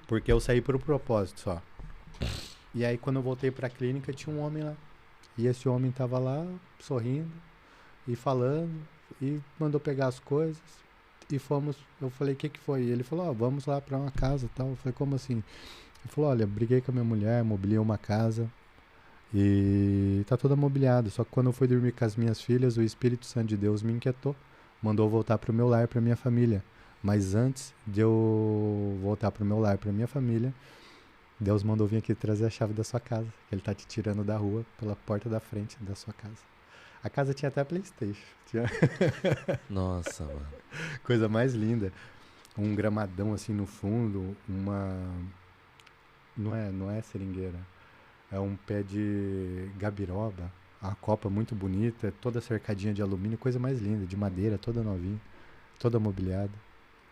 porque eu saí por um propósito só. E aí quando eu voltei pra clínica, tinha um homem lá. E esse homem tava lá, sorrindo e falando, e mandou pegar as coisas. E fomos, eu falei, o que foi? E ele falou, vamos lá pra uma casa e tal. Eu falei, como assim? Ele falou, olha, briguei com a minha mulher, mobiliei uma casa e tá toda mobiliada. Só que quando eu fui dormir com as minhas filhas, o Espírito Santo de Deus me inquietou. Mandou voltar pro meu lar, pra minha família. Mas antes de eu voltar pro meu lar, pra minha família, Deus mandou vir aqui trazer a chave da sua casa. Que ele tá te tirando da rua pela porta da frente da sua casa. A casa tinha até PlayStation. Nossa, mano. Coisa mais linda. um gramadão assim no fundo, não é seringueira, é um pé de gabiroba, a copa muito bonita, toda cercadinha de alumínio, coisa mais linda, de madeira, toda novinha, toda mobiliada.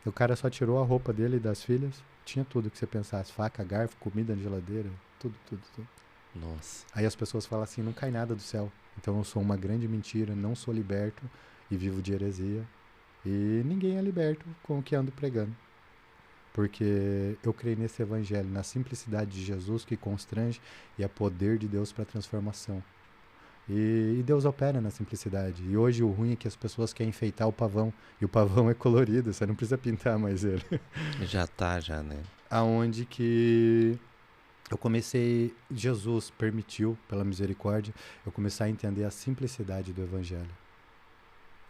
O cara só tirou a roupa dele e das filhas, tinha tudo que você pensasse, faca, garfo, comida na geladeira, tudo, tudo, tudo. Nossa. Aí as pessoas falam assim, não cai nada do céu. Então eu sou uma grande mentira, não sou liberto e vivo de heresia. E ninguém é liberto com o que ando pregando. Porque eu creio nesse evangelho, na simplicidade de Jesus que constrange e é poder de Deus para transformação. E Deus opera na simplicidade. E hoje o ruim é que as pessoas querem enfeitar o pavão. E o pavão é colorido, você não precisa pintar mais ele. Já tá, já, né? Aonde que eu comecei, Jesus permitiu, pela misericórdia, eu comecei a entender a simplicidade do evangelho.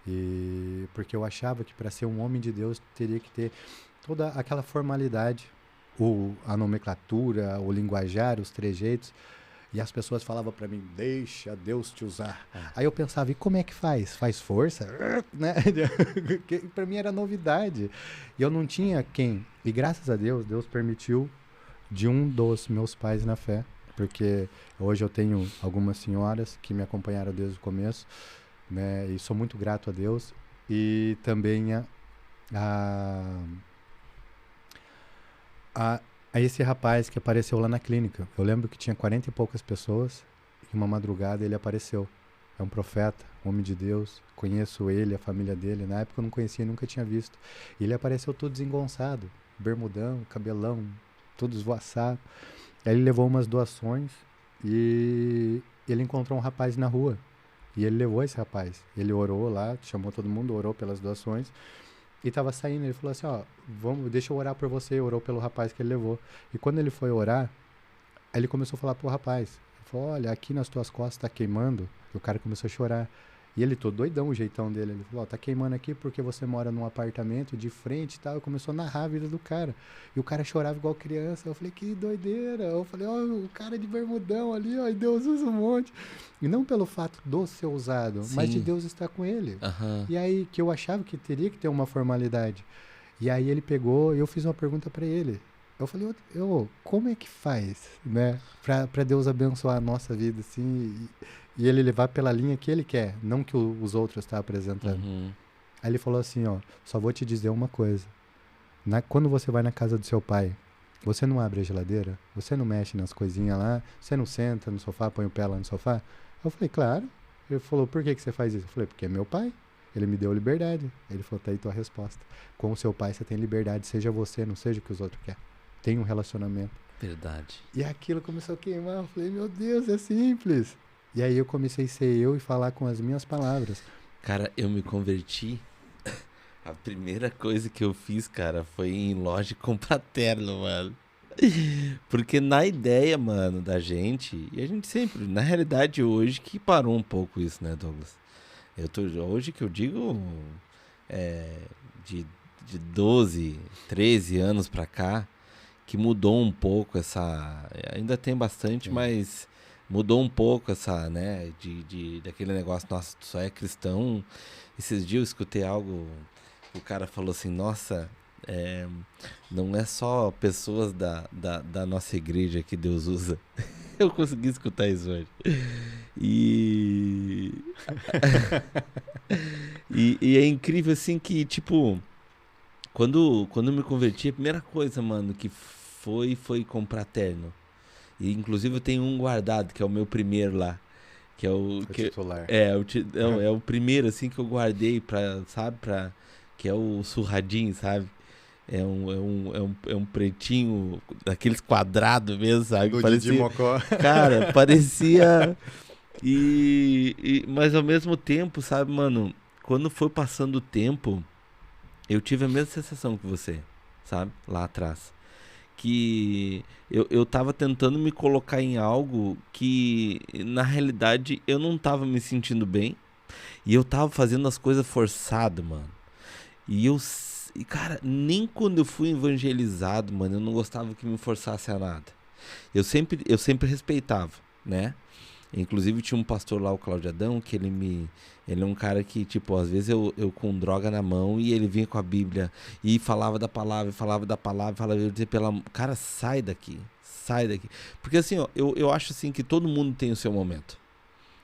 E porque eu achava que para ser um homem de Deus teria que ter toda aquela formalidade, a nomenclatura, o linguajar, os trejeitos. E as pessoas falavam para mim, deixa Deus te usar. Aí eu pensava, e como é que faz? Faz força? Né? Para mim era novidade. E eu não tinha quem. E graças a Deus, Deus permitiu de um dos meus pais na fé. Porque hoje eu tenho algumas senhoras que me acompanharam desde o começo. Né? E sou muito grato a Deus. E também a esse rapaz que apareceu lá na clínica. Eu lembro que tinha 40 e poucas pessoas e uma madrugada ele apareceu. É um profeta, homem de Deus. Conheço ele, a família dele. Na época eu não conhecia, nunca tinha visto. E ele apareceu todo desengonçado, bermudão, cabelão, todo esvoaçado. Aí ele levou umas doações e ele encontrou um rapaz na rua. E ele levou esse rapaz. Ele orou lá, chamou todo mundo, orou pelas doações. E tava saindo, ele falou assim, ó, deixa eu orar por você, orou pelo rapaz que ele levou. E quando ele foi orar, aí ele começou a falar pro rapaz, ele falou, olha, aqui nas tuas costas tá queimando. E o cara começou a chorar. E ele todo doidão, o jeitão dele, ele falou, ó, tá queimando aqui porque você mora num apartamento de frente e tal. E começou a narrar a vida do cara. E o cara chorava igual criança. Eu falei, que doideira. Eu falei, ó, o cara de bermudão ali, ó, e Deus usa um monte. E não pelo fato do ser usado, mas de Deus estar com ele. Uhum. E aí, que eu achava que teria que ter uma formalidade. E aí ele pegou e eu fiz uma pergunta para ele. Eu falei, como é que faz, né? Pra Deus abençoar a nossa vida, assim, e ele levar pela linha que ele quer, não que os outros estão apresentando. Uhum. Aí ele falou assim, ó, só vou te dizer uma coisa. Quando você vai na casa do seu pai, você não abre a geladeira? Você não mexe nas coisinhas lá? Você não senta no sofá, põe o pé lá no sofá? Eu falei, claro. Ele falou, por que você faz isso? Eu falei, porque é meu pai. Ele me deu liberdade. Ele falou, tá aí tua resposta. Com o seu pai você tem liberdade, seja você, não seja o que os outros querem. Tem um relacionamento. Verdade. E aquilo começou a queimar. Eu falei, meu Deus, é simples. E aí eu comecei a ser eu e falar com as minhas palavras. Cara, eu me converti. A primeira coisa que eu fiz, cara, foi ir em loja e comprar terno, mano. Porque na ideia, mano, da gente, e a gente sempre, na realidade hoje que parou um pouco isso, né, Douglas? Hoje que eu digo, de 12, 13 anos pra cá, que mudou um pouco ainda tem bastante, mas mudou um pouco essa, né, daquele negócio, nossa, tu só é cristão. Esses dias eu escutei algo, o cara falou assim, nossa, não é só pessoas da nossa igreja que Deus usa. Eu consegui escutar isso hoje. E é incrível assim que, tipo, quando eu me converti, a primeira coisa, mano, que foi comprar terno. E inclusive eu tenho um guardado, que é o meu primeiro lá. Que é o titular. É o primeiro, assim, que eu guardei que é o surradinho, sabe? É um pretinho, daqueles quadrados mesmo, sabe? Do parecia, Didi Mocó. cara, parecia... Mas ao mesmo tempo, sabe, mano? Quando foi passando o tempo, eu tive a mesma sensação que você, sabe? Lá atrás. Que eu tava tentando me colocar em algo que, na realidade, eu não tava me sentindo bem. E eu tava fazendo as coisas forçado, mano. E, cara, nem quando eu fui evangelizado, mano, eu não gostava que me forçasse a nada. Eu sempre respeitava, né? Inclusive tinha um pastor lá, o Cláudio Adão, que ele é um cara que, tipo, às vezes eu com droga na mão e ele vinha com a Bíblia e falava da palavra, eu dizia cara, sai daqui. Porque assim, ó, eu acho assim que todo mundo tem o seu momento.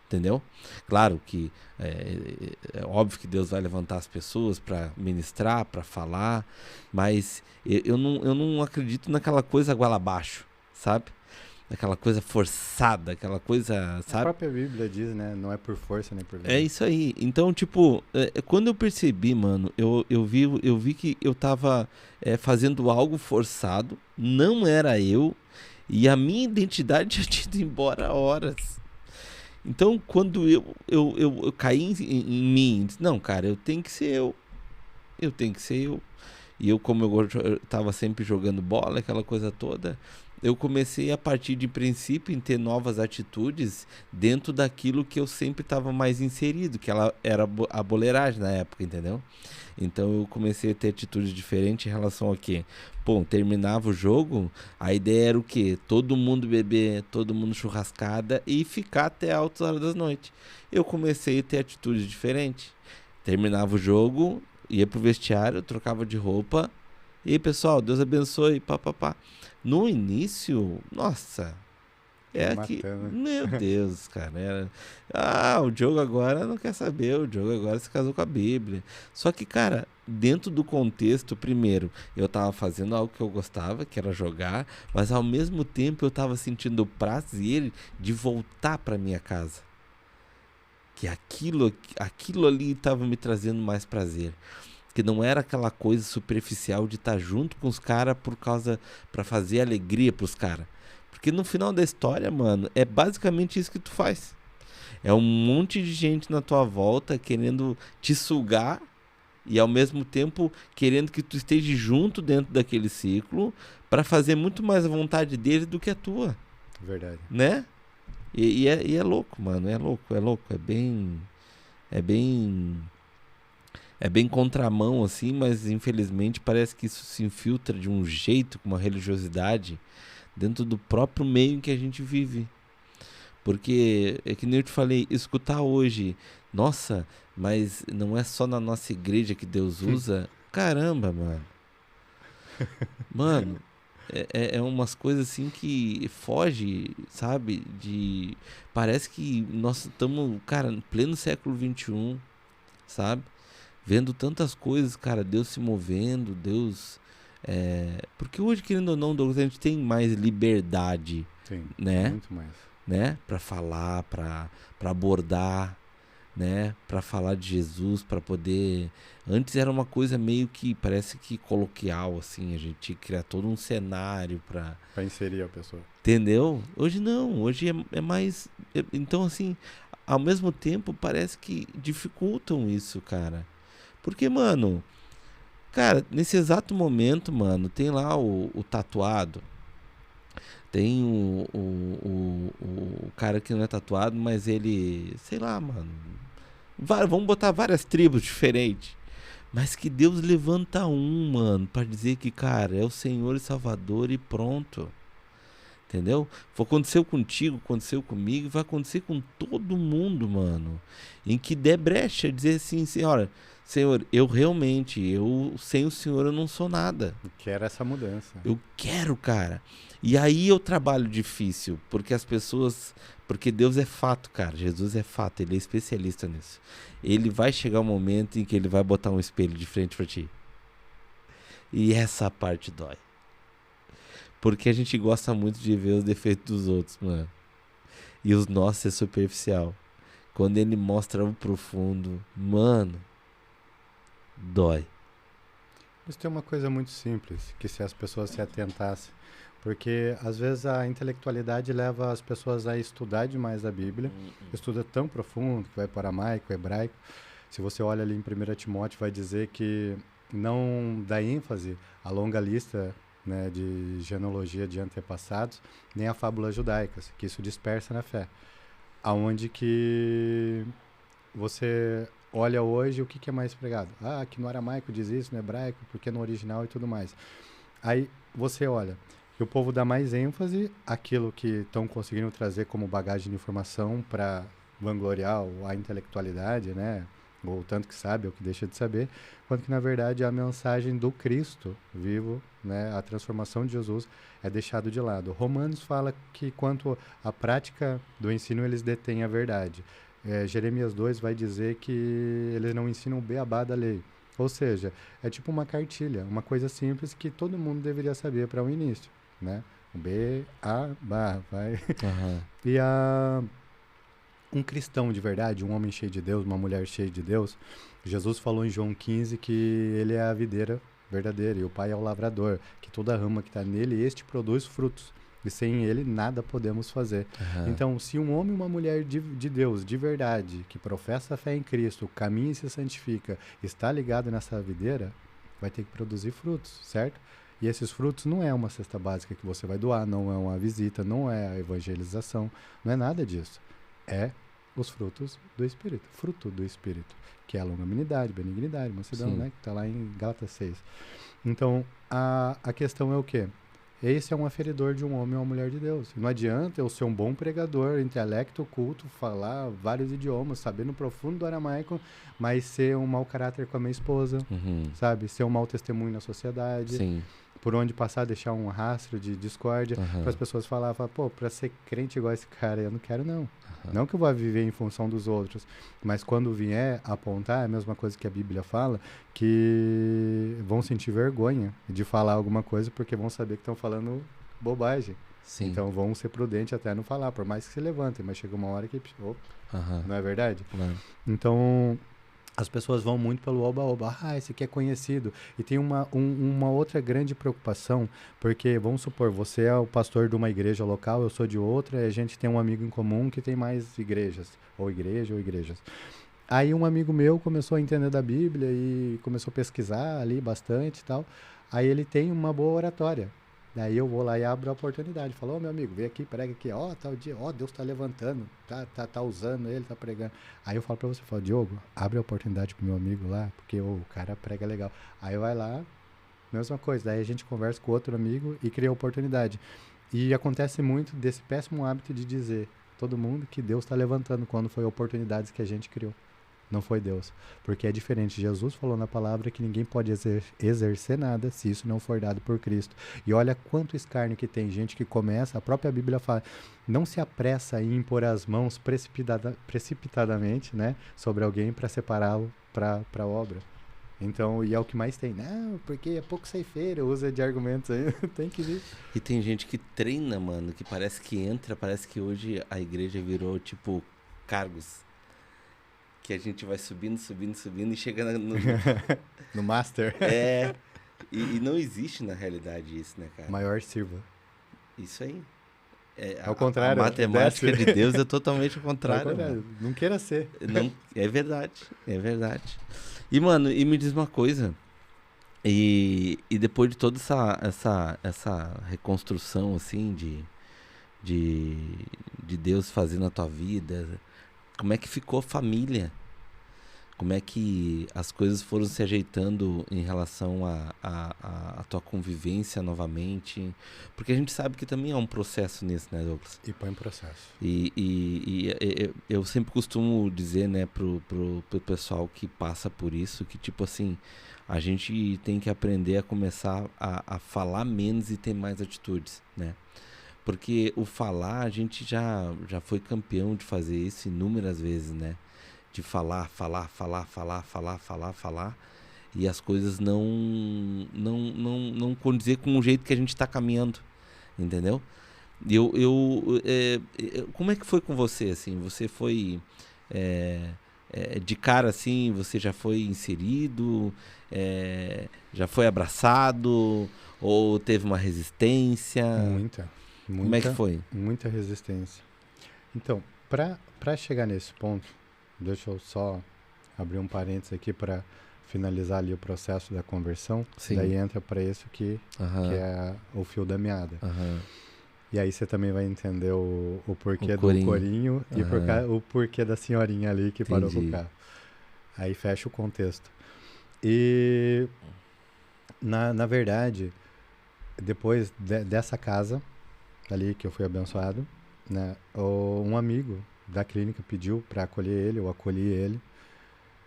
Entendeu? Claro que é óbvio que Deus vai levantar as pessoas para ministrar, para falar, mas eu não acredito naquela coisa goela abaixo, sabe? Aquela coisa forçada, aquela coisa, sabe? A própria Bíblia diz, né? Não é por força nem por É isso aí. Então, tipo, quando eu percebi, mano, eu vi que eu tava fazendo algo forçado, não era eu, e a minha identidade já tinha ido embora há horas. Então, quando eu caí em mim, disse, não, cara, eu tenho que ser eu. E eu, como eu tava sempre jogando bola, aquela coisa toda, eu comecei a partir de princípio em ter novas atitudes dentro daquilo que eu sempre estava mais inserido, que ela era a boleiragem na época, entendeu? Então eu comecei a ter atitudes diferentes em relação ao quê? Pô, terminava o jogo, a ideia era o quê? Todo mundo beber, todo mundo churrascada e ficar até altas horas da noite. Eu comecei a ter atitudes diferentes. Terminava o jogo, ia pro vestiário, trocava de roupa. E aí, pessoal, Deus abençoe, pá. No início, nossa, que... Meu Deus, cara. O Diogo agora não quer saber, o Diogo agora se casou com a Bíblia. Só que, cara, dentro do contexto, primeiro, eu tava fazendo algo que eu gostava, que era jogar, mas ao mesmo tempo eu tava sentindo o prazer de voltar pra minha casa. Que aquilo ali tava me trazendo mais prazer. Que não era aquela coisa superficial de estar junto com os caras pra fazer alegria pros caras. Porque no final da história, mano, é basicamente isso que tu faz. É um monte de gente na tua volta querendo te sugar e ao mesmo tempo querendo que tu esteja junto dentro daquele ciclo para fazer muito mais a vontade deles do que a tua. Verdade. Né? E é louco, mano. É louco. É bem contramão, assim, mas infelizmente parece que isso se infiltra de um jeito, com uma religiosidade, dentro do próprio meio em que a gente vive. Porque, é que nem eu te falei, escutar hoje, nossa, mas não é só na nossa igreja que Deus usa. Caramba, mano. Mano, é umas coisas assim que foge, sabe? Parece que nós estamos, cara, no pleno século XXI, sabe? Vendo tantas coisas, cara, Deus se movendo, Deus... porque hoje, querendo ou não, Douglas, a gente tem mais liberdade, Sim, né? Muito mais. Né? Para falar, para abordar, né? Para falar de Jesus, para poder... Antes era uma coisa meio que, parece que coloquial, assim, a gente tinha que criar todo um cenário para inserir a pessoa. Entendeu? Hoje não, hoje é mais... Então, assim, ao mesmo tempo, parece que dificultam isso, cara. Porque, mano, cara, nesse exato momento, mano, tem lá o tatuado. Tem o cara que não é tatuado, mas ele, sei lá, mano. Vamos botar várias tribos diferentes. Mas que Deus levanta um, mano, pra dizer que, cara, é o Senhor e Salvador e pronto. Entendeu? Aconteceu contigo, aconteceu comigo, vai acontecer com todo mundo, mano. Em que der brecha, dizer assim, Senhor, eu sem o Senhor eu não sou nada. Eu quero essa mudança. Eu quero, cara. E aí eu trabalho difícil, porque Deus é fato, cara. Jesus é fato, ele é especialista nisso. Ele vai chegar um momento em que ele vai botar um espelho de frente pra ti. E essa parte dói. Porque a gente gosta muito de ver os defeitos dos outros, mano. E os nossos é superficial. Quando ele mostra o profundo, mano, dói. Isso tem uma coisa muito simples, que se as pessoas se atentassem. Porque às vezes a intelectualidade leva as pessoas a estudar demais a Bíblia. Estuda tão profundo que vai para aramaico, hebraico. Se você olha ali em 1 Timóteo, vai dizer que não dá ênfase à longa lista, né, de genealogia de antepassados, nem a fábulas judaicas, que isso dispersa na fé. Aonde que você olha hoje, o que é mais pregado? Aqui no aramaico diz isso, no hebraico, porque no original e tudo mais. Aí você olha, E o povo dá mais ênfase àquilo que estão conseguindo trazer como bagagem de informação para vangloriar a intelectualidade, né? Ou o tanto que sabe, ou que deixa de saber, quando que, na verdade, a mensagem do Cristo vivo, né? A transformação de Jesus é deixado de lado. Romanos fala que, quanto à prática do ensino, eles detêm a verdade. Jeremias 2 vai dizer que eles não ensinam o beabá da lei. Ou seja, é tipo uma cartilha, uma coisa simples que todo mundo deveria saber para o início, né? O beabá, vai. Aham. E um cristão de verdade, um homem cheio de Deus, uma mulher cheia de Deus, Jesus falou em João 15 que ele é a videira verdadeira e o Pai é o lavrador, que toda rama que está nele, este produz frutos. E sem ele nada podemos fazer. Aham. Então, se um homem e uma mulher de Deus, de verdade, que professa a fé em Cristo, caminha e se santifica, está ligado nessa videira, vai ter que produzir frutos, certo? E esses frutos não é uma cesta básica que você vai doar, não é uma visita, não é a evangelização, não é nada disso. É os frutos do Espírito, fruto do Espírito, que é a longanimidade, benignidade, mansidão, Sim. né? Que está lá em Gálatas 6. Então, a questão é o quê? Esse é um aferidor de um homem ou uma mulher de Deus. Não adianta eu ser um bom pregador, intelecto, culto, falar vários idiomas, saber no profundo do aramaico, mas ser um mau caráter com a minha esposa, Uhum. sabe? Ser um mau testemunho na sociedade. Sim. Por onde passar, deixar um rastro de discórdia, Aham. para as pessoas falar, pô, para ser crente igual esse cara, eu não quero não. Aham. Não que eu vá viver em função dos outros, mas quando vier apontar, é a mesma coisa que a Bíblia fala, que vão sentir vergonha de falar alguma coisa, porque vão saber que estão falando bobagem. Sim. Então vão ser prudentes até não falar, por mais que se levantem, mas chega uma hora que, opa, Aham. não é verdade? Claro. Então, as pessoas vão muito pelo oba-oba. Esse aqui é conhecido. E tem uma outra grande preocupação, porque, vamos supor, você é o pastor de uma igreja local, eu sou de outra, e a gente tem um amigo em comum que tem mais igrejas, ou igreja, ou igrejas. Aí um amigo meu começou a entender da Bíblia e começou a pesquisar ali bastante e tal. Aí ele tem uma boa oratória. Daí eu vou lá e abro a oportunidade. Falo, meu amigo, vem aqui, prega aqui. Tal dia, Deus tá levantando, tá usando ele, tá pregando. Aí eu falo pra você, Diogo, abre a oportunidade pro meu amigo lá, porque o cara prega legal. Aí vai lá, mesma coisa. Daí a gente conversa com outro amigo e cria a oportunidade. E acontece muito desse péssimo hábito de dizer, todo mundo, que Deus tá levantando quando foi oportunidades que a gente criou. Não foi Deus. Porque é diferente. Jesus falou na palavra que ninguém pode exercer nada se isso não for dado por Cristo. E olha quanto escárnio que tem gente que começa, a própria Bíblia fala, não se apressa em impor as mãos precipitadamente, né, sobre alguém para separá-lo para a obra. Então, e é o que mais tem. Não, porque é pouco ceifeiro, usa de argumentos aí. Tem que vir. E tem gente que treina, mano, que parece que entra, parece que hoje a igreja virou, tipo, cargos. Que a gente vai subindo e chega no... No Master. E não existe na realidade isso, né, cara? Maior sirva. Isso aí. Ao contrário. A matemática de Deus é totalmente o contrário. Mano. Não queira ser. Não, é verdade. E, mano, me diz uma coisa. E depois de toda essa reconstrução, assim, de Deus fazendo a tua vida, como é que ficou a família? Como é que as coisas foram se ajeitando em relação à tua convivência novamente? Porque a gente sabe que também é um processo nisso, né, Douglas? E põe em processo. E eu sempre costumo dizer, né, pro pessoal que passa por isso, que tipo assim, a gente tem que aprender a começar a falar menos e ter mais atitudes, né? Porque o falar, a gente já foi campeão de fazer isso inúmeras vezes, né? De falar, e as coisas não condizer com o jeito que a gente está caminhando, entendeu? Como é que foi com você, assim? Você foi de cara, assim, você já foi inserido, já foi abraçado, ou teve uma resistência? Muita. Como é que foi? Muita resistência. Então, para chegar nesse ponto, deixa eu só abrir um parênteses aqui para finalizar ali o processo da conversão. Sim. Daí entra para isso que é o fio da meada. E aí você também vai entender o porquê do corinho e o porquê da senhorinha ali que parou com o carro. Aí fecha o contexto. E, na verdade, depois dessa casa ali que eu fui abençoado, né, um amigo da clínica pediu para acolher ele, eu acolhi ele.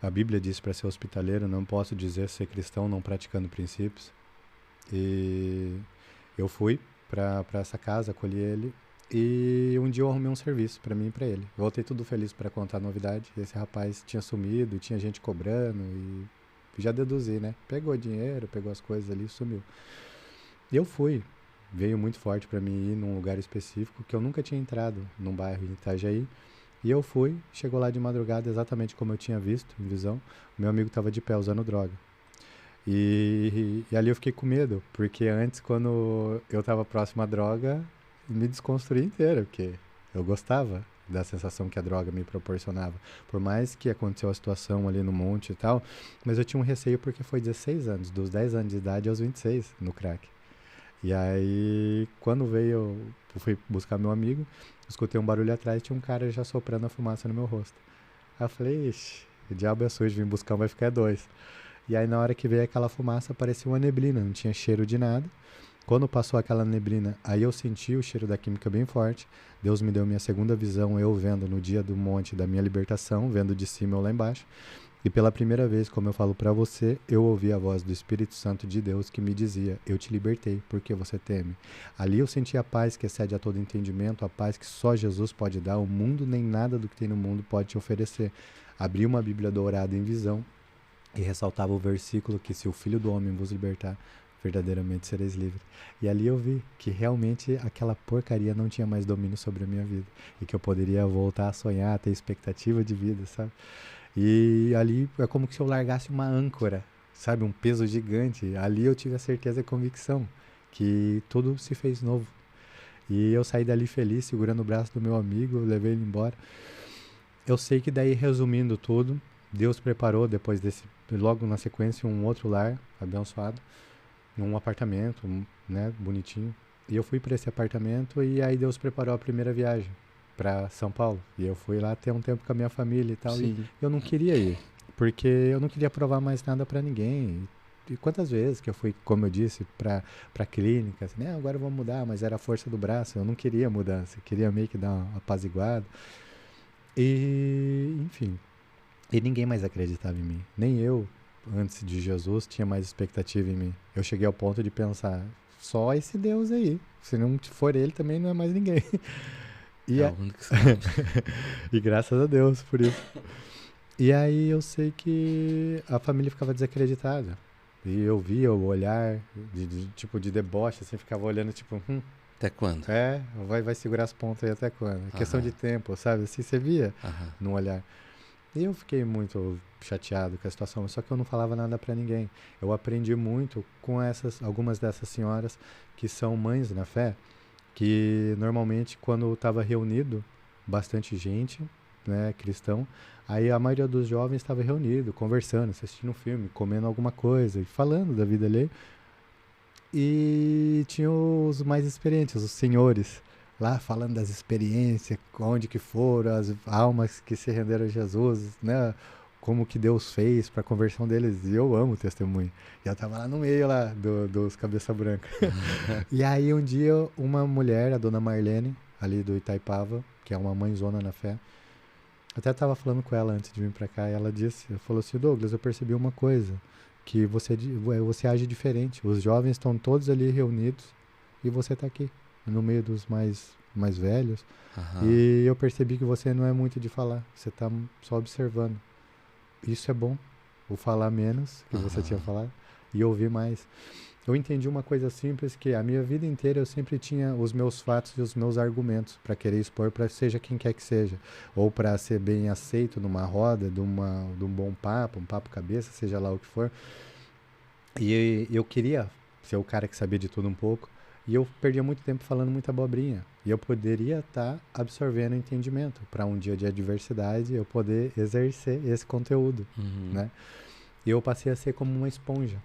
A Bíblia diz para ser hospitaleiro, não posso dizer ser cristão não praticando princípios. E eu fui para essa casa, acolhi ele. E um dia eu arrumei um serviço para mim e para ele. Voltei tudo feliz para contar a novidade. Esse rapaz tinha sumido, tinha gente cobrando e já deduzi, né? Pegou dinheiro, pegou as coisas ali e sumiu. E eu fui. Veio muito forte para mim ir num lugar específico que eu nunca tinha entrado, num bairro em Itajaí. E eu fui, chegou lá de madrugada exatamente como eu tinha visto, em visão. O meu amigo estava de pé usando droga. E ali eu fiquei com medo, porque antes, quando eu estava próximo à droga, me desconstruí inteiro, porque eu gostava da sensação que a droga me proporcionava. Por mais que aconteceu a situação ali no monte e tal, mas eu tinha um receio porque foi 16 anos, dos 10 anos de idade aos 26 no crack. E aí, quando veio, eu fui buscar meu amigo, escutei um barulho atrás, tinha um cara já soprando a fumaça no meu rosto. Aí eu falei, ixi, o diabo é sujo, vim buscar um, vai ficar dois. E aí, na hora que veio aquela fumaça, parecia uma neblina, não tinha cheiro de nada. Quando passou aquela neblina, aí eu senti o cheiro da química bem forte. Deus me deu minha segunda visão, eu vendo no dia do monte da minha libertação, vendo de cima ou lá embaixo. E pela primeira vez, como eu falo para você, eu ouvi a voz do Espírito Santo de Deus que me dizia, eu te libertei, por que você teme? Ali eu senti a paz que excede a todo entendimento, a paz que só Jesus pode dar, o mundo nem nada do que tem no mundo pode te oferecer. Abri uma Bíblia dourada em visão e ressaltava o versículo que se o Filho do Homem vos libertar, verdadeiramente sereis livres. E ali eu vi que realmente aquela porcaria não tinha mais domínio sobre a minha vida e que eu poderia voltar a sonhar, a ter expectativa de vida, sabe? E ali é como se eu largasse uma âncora, sabe? Um peso gigante. Ali eu tive a certeza e a convicção que tudo se fez novo. E eu saí dali feliz, segurando o braço do meu amigo, levei ele embora. Eu sei que daí, resumindo tudo, Deus preparou depois desse, logo na sequência, um outro lar abençoado, um apartamento, né, bonitinho. E eu fui para esse apartamento e aí Deus preparou a primeira viagem para São Paulo. E eu fui lá ter um tempo com a minha família e tal. Sim. E eu não queria ir, porque eu não queria provar mais nada para ninguém. E quantas vezes que eu fui, como eu disse, para clínica, assim, né, agora eu vou mudar, mas era a força do braço, eu não queria mudança, eu queria meio que dar uma apaziguada. E, enfim, e ninguém mais acreditava em mim. Nem eu, antes de Jesus, tinha mais expectativa em mim. Eu cheguei ao ponto de pensar, só esse Deus aí. Se não for ele, também não é mais ninguém. E, É o único que sabe. e graças a Deus por isso. E aí eu sei que a família ficava desacreditada. E eu via o olhar tipo de deboche, assim, ficava olhando, tipo, Até quando? vai segurar as pontas aí até quando? É questão de tempo, sabe? Assim, você via no olhar. E eu fiquei muito chateado com a situação, só que eu não falava nada pra ninguém. Eu aprendi muito com algumas dessas senhoras que são mães na fé, que normalmente quando estava reunido bastante gente, né, cristão, aí a maioria dos jovens estava reunido, conversando, assistindo um filme, comendo alguma coisa e falando da vida ali. E tinha os mais experientes, os senhores, lá falando das experiências, onde que foram, as almas que se renderam a Jesus, né? Como que Deus fez para a conversão deles. E eu amo o testemunho. E eu tava lá no meio lá dos cabeça branca. E aí um dia uma mulher, a dona Marlene, ali do Itaipava, que é uma mãezona na fé, até tava falando com ela antes de vir para cá, e ela falou assim, Douglas, eu percebi uma coisa, que você age diferente. Os jovens estão todos ali reunidos e você tá aqui, no meio dos mais velhos. E eu percebi que você não é muito de falar, você tá só observando. Isso é bom, o falar menos, que você tinha falado, e ouvir mais. Eu entendi uma coisa simples, que a minha vida inteira eu sempre tinha os meus fatos e os meus argumentos para querer expor para seja quem quer que seja, ou para ser bem aceito numa roda, de um bom papo, um papo cabeça, seja lá o que for. E eu queria ser o cara que sabia de tudo um pouco, e eu perdia muito tempo falando muita abobrinha. E eu poderia estar absorvendo entendimento para um dia de adversidade eu poder exercer esse conteúdo, né? E eu passei a ser como uma esponja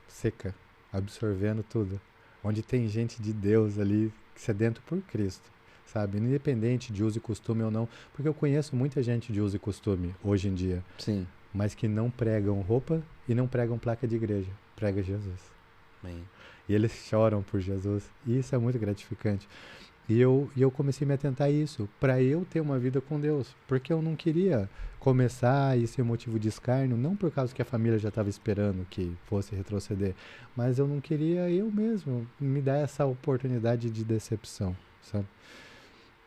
seca, absorvendo tudo. Onde tem gente de Deus ali, sedento por Cristo, sabe? Independente de uso e costume ou não. Porque eu conheço muita gente de uso e costume hoje em dia. Sim. Mas que não pregam roupa e não pregam placa de igreja. Prega Jesus. Bem. e eles choram por Jesus. E isso é muito gratificante. E eu comecei a me atentar a isso, para eu ter uma vida com Deus. Porque eu não queria começar e ser motivo de escárnio, não por causa que a família já estava esperando que fosse retroceder, mas eu não queria eu mesmo me dar essa oportunidade de decepção, sabe?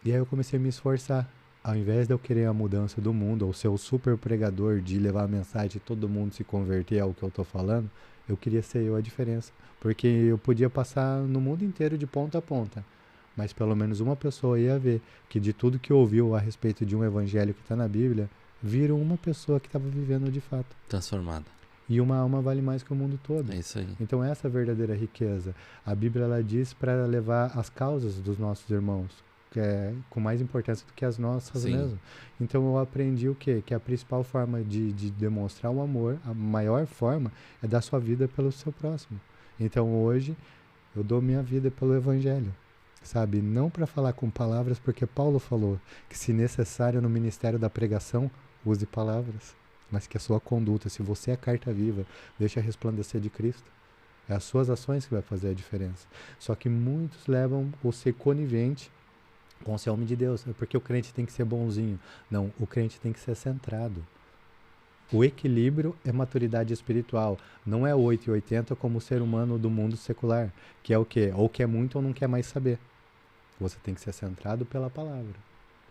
E aí eu comecei a me esforçar. Ao invés de eu querer a mudança do mundo, ou ser o super pregador de levar a mensagem de todo mundo se converter ao que eu estou falando, eu queria ser eu a diferença. Porque eu podia passar no mundo inteiro de ponta a ponta, mas pelo menos uma pessoa ia ver que de tudo que ouviu a respeito de um evangelho que está na Bíblia, viram uma pessoa que estava vivendo de fato. Transformada. E uma alma vale mais que o mundo todo. É isso aí. Então essa é a verdadeira riqueza. A Bíblia ela diz para levar as causas dos nossos irmãos, que é com mais importância do que as nossas Sim. mesmo. Então eu aprendi o quê? Que a principal forma de demonstrar o amor, a maior forma, é dar sua vida pelo seu próximo. Então hoje eu dou minha vida pelo Evangelho. Sabe? Não para falar com palavras, porque Paulo falou que se necessário no ministério da pregação, use palavras. Mas que a sua conduta, se você é carta viva, deixa resplandecer de Cristo. É as suas ações que vai fazer a diferença. Só que muitos levam o ser conivente com o ser homem de Deus. É porque o crente tem que ser bonzinho. Não, o crente tem que ser centrado. O equilíbrio é maturidade espiritual. Não é 8 e 80 como o ser humano do mundo secular. Que é o quê? Ou quer muito ou não quer mais saber. Você tem que ser centrado pela palavra.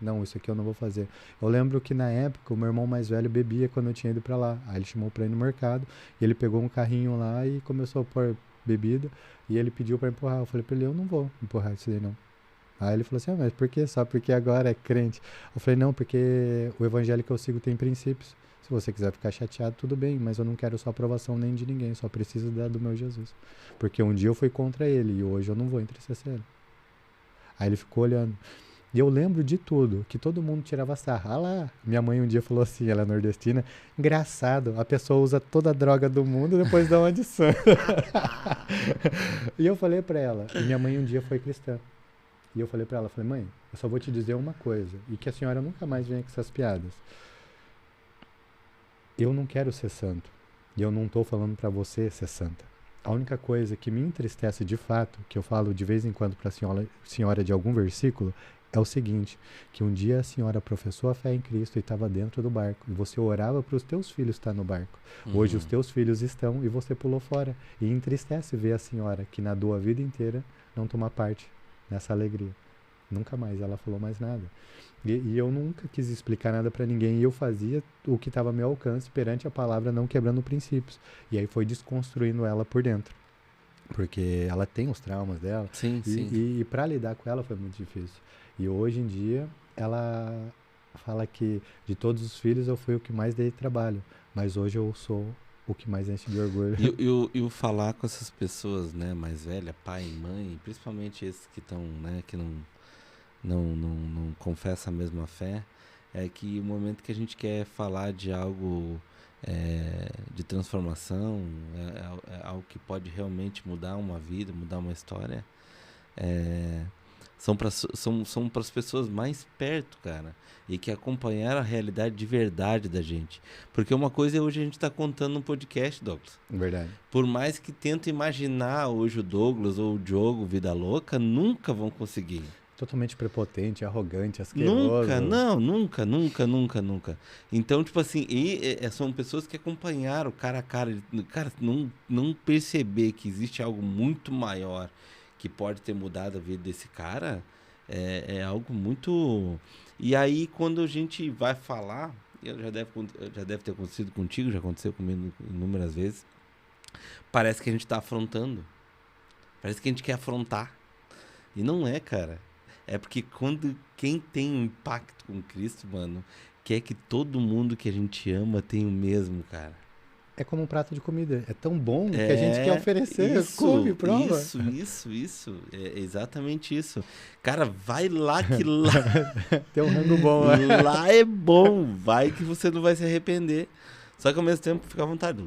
Não, isso aqui eu não vou fazer. Eu lembro que na época o meu irmão mais velho bebia quando eu tinha ido pra lá. Aí ele chamou pra ir no mercado. E ele pegou um carrinho lá e começou a pôr bebida. E ele pediu pra empurrar. Eu falei pra ele, eu não vou empurrar isso daí não. Aí ele falou assim, mas por quê? Só porque agora é crente. Eu falei, não, porque o evangelho que eu sigo tem princípios. Se você quiser ficar chateado, tudo bem, mas eu não quero só aprovação nem de ninguém, só preciso da do meu Jesus. Porque um dia eu fui contra ele e hoje eu não vou entristecer ele. Aí ele ficou olhando. E eu lembro de tudo, que todo mundo tirava sarro. Ah lá, minha mãe um dia falou assim, ela é nordestina, engraçado, a pessoa usa toda a droga do mundo e depois dá uma de santo. E eu falei pra ela, e minha mãe um dia foi cristã. E eu falei pra ela, falei, mãe, eu só vou te dizer uma coisa, e que a senhora nunca mais venha com essas piadas. Eu não quero ser santo, e eu não tô falando pra você ser santa. A única coisa que me entristece de fato, que eu falo de vez em quando pra senhora de algum versículo, é o seguinte, que um dia a senhora professou a fé em Cristo e estava dentro do barco, e você orava para os teus filhos estar no barco. Hoje os teus filhos estão e você pulou fora. E entristece ver a senhora que nadou a vida inteira não tomar parte nessa alegria. Nunca mais ela falou mais nada. E eu nunca quis explicar nada para ninguém, e eu fazia o que estava ao meu alcance perante a palavra, não quebrando princípios. E aí foi desconstruindo ela por dentro. Porque ela tem os traumas dela. Sim, sim. E para lidar com ela foi muito difícil. E hoje em dia, ela fala que de todos os filhos eu fui o que mais dei trabalho. Mas hoje eu sou o que mais enche de orgulho. E o falar com essas pessoas, né, mais velha, pai e mãe, principalmente esses que estão, né, que não confessam a mesma fé, é que o momento que a gente quer falar de algo de transformação, é algo que pode realmente mudar uma vida, mudar uma história, são para as pessoas mais perto, cara, e que acompanharam a realidade de verdade da gente. Porque uma coisa é hoje a gente tá contando no podcast, Douglas. Verdade. Por mais que tentem imaginar hoje o Douglas ou o Diogo Vida Louca, nunca vão conseguir. Totalmente prepotente, arrogante, asqueroso. Nunca. Então, tipo assim, são pessoas que acompanharam cara a cara. Cara, não perceber que existe algo muito maior que pode ter mudado a vida desse cara é algo muito... E aí, quando a gente vai falar, já deve ter acontecido contigo, já aconteceu comigo inúmeras vezes, parece que a gente tá afrontando. Parece que a gente quer afrontar. E não é, cara. É porque quem tem um impacto com Cristo, mano, quer que todo mundo que a gente ama tenha o mesmo, cara. É como um prato de comida. É tão bom que a gente quer oferecer. Come, prova. Isso. É exatamente isso. Cara, vai lá que lá... Tem um rango bom lá. Lá é bom. Vai que você não vai se arrepender. Só que ao mesmo tempo, fica à vontade.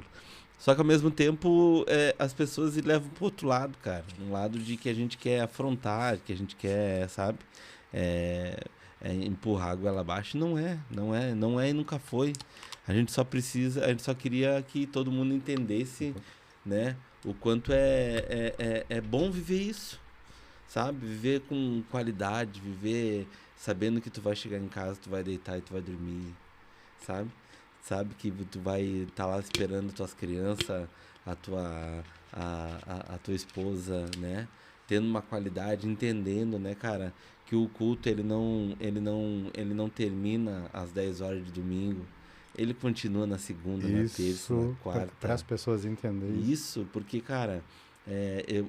Só que ao mesmo tempo, as pessoas levam pro outro lado, cara. Um lado de que a gente quer afrontar, que a gente quer, sabe? Empurrar a goela abaixo. Não é e nunca foi. A gente só queria que todo mundo entendesse, né? o quanto é bom viver isso, sabe? Viver com qualidade, viver sabendo que tu vai chegar em casa, tu vai deitar e tu vai dormir, sabe? Sabe que tu vai estar lá esperando tuas crianças, a tua esposa, né? Tendo uma qualidade, entendendo, né, cara, que o culto ele não termina às 10 horas de domingo. Ele continua na segunda, na terça, na quarta. Para as pessoas entenderem Isso, porque, cara,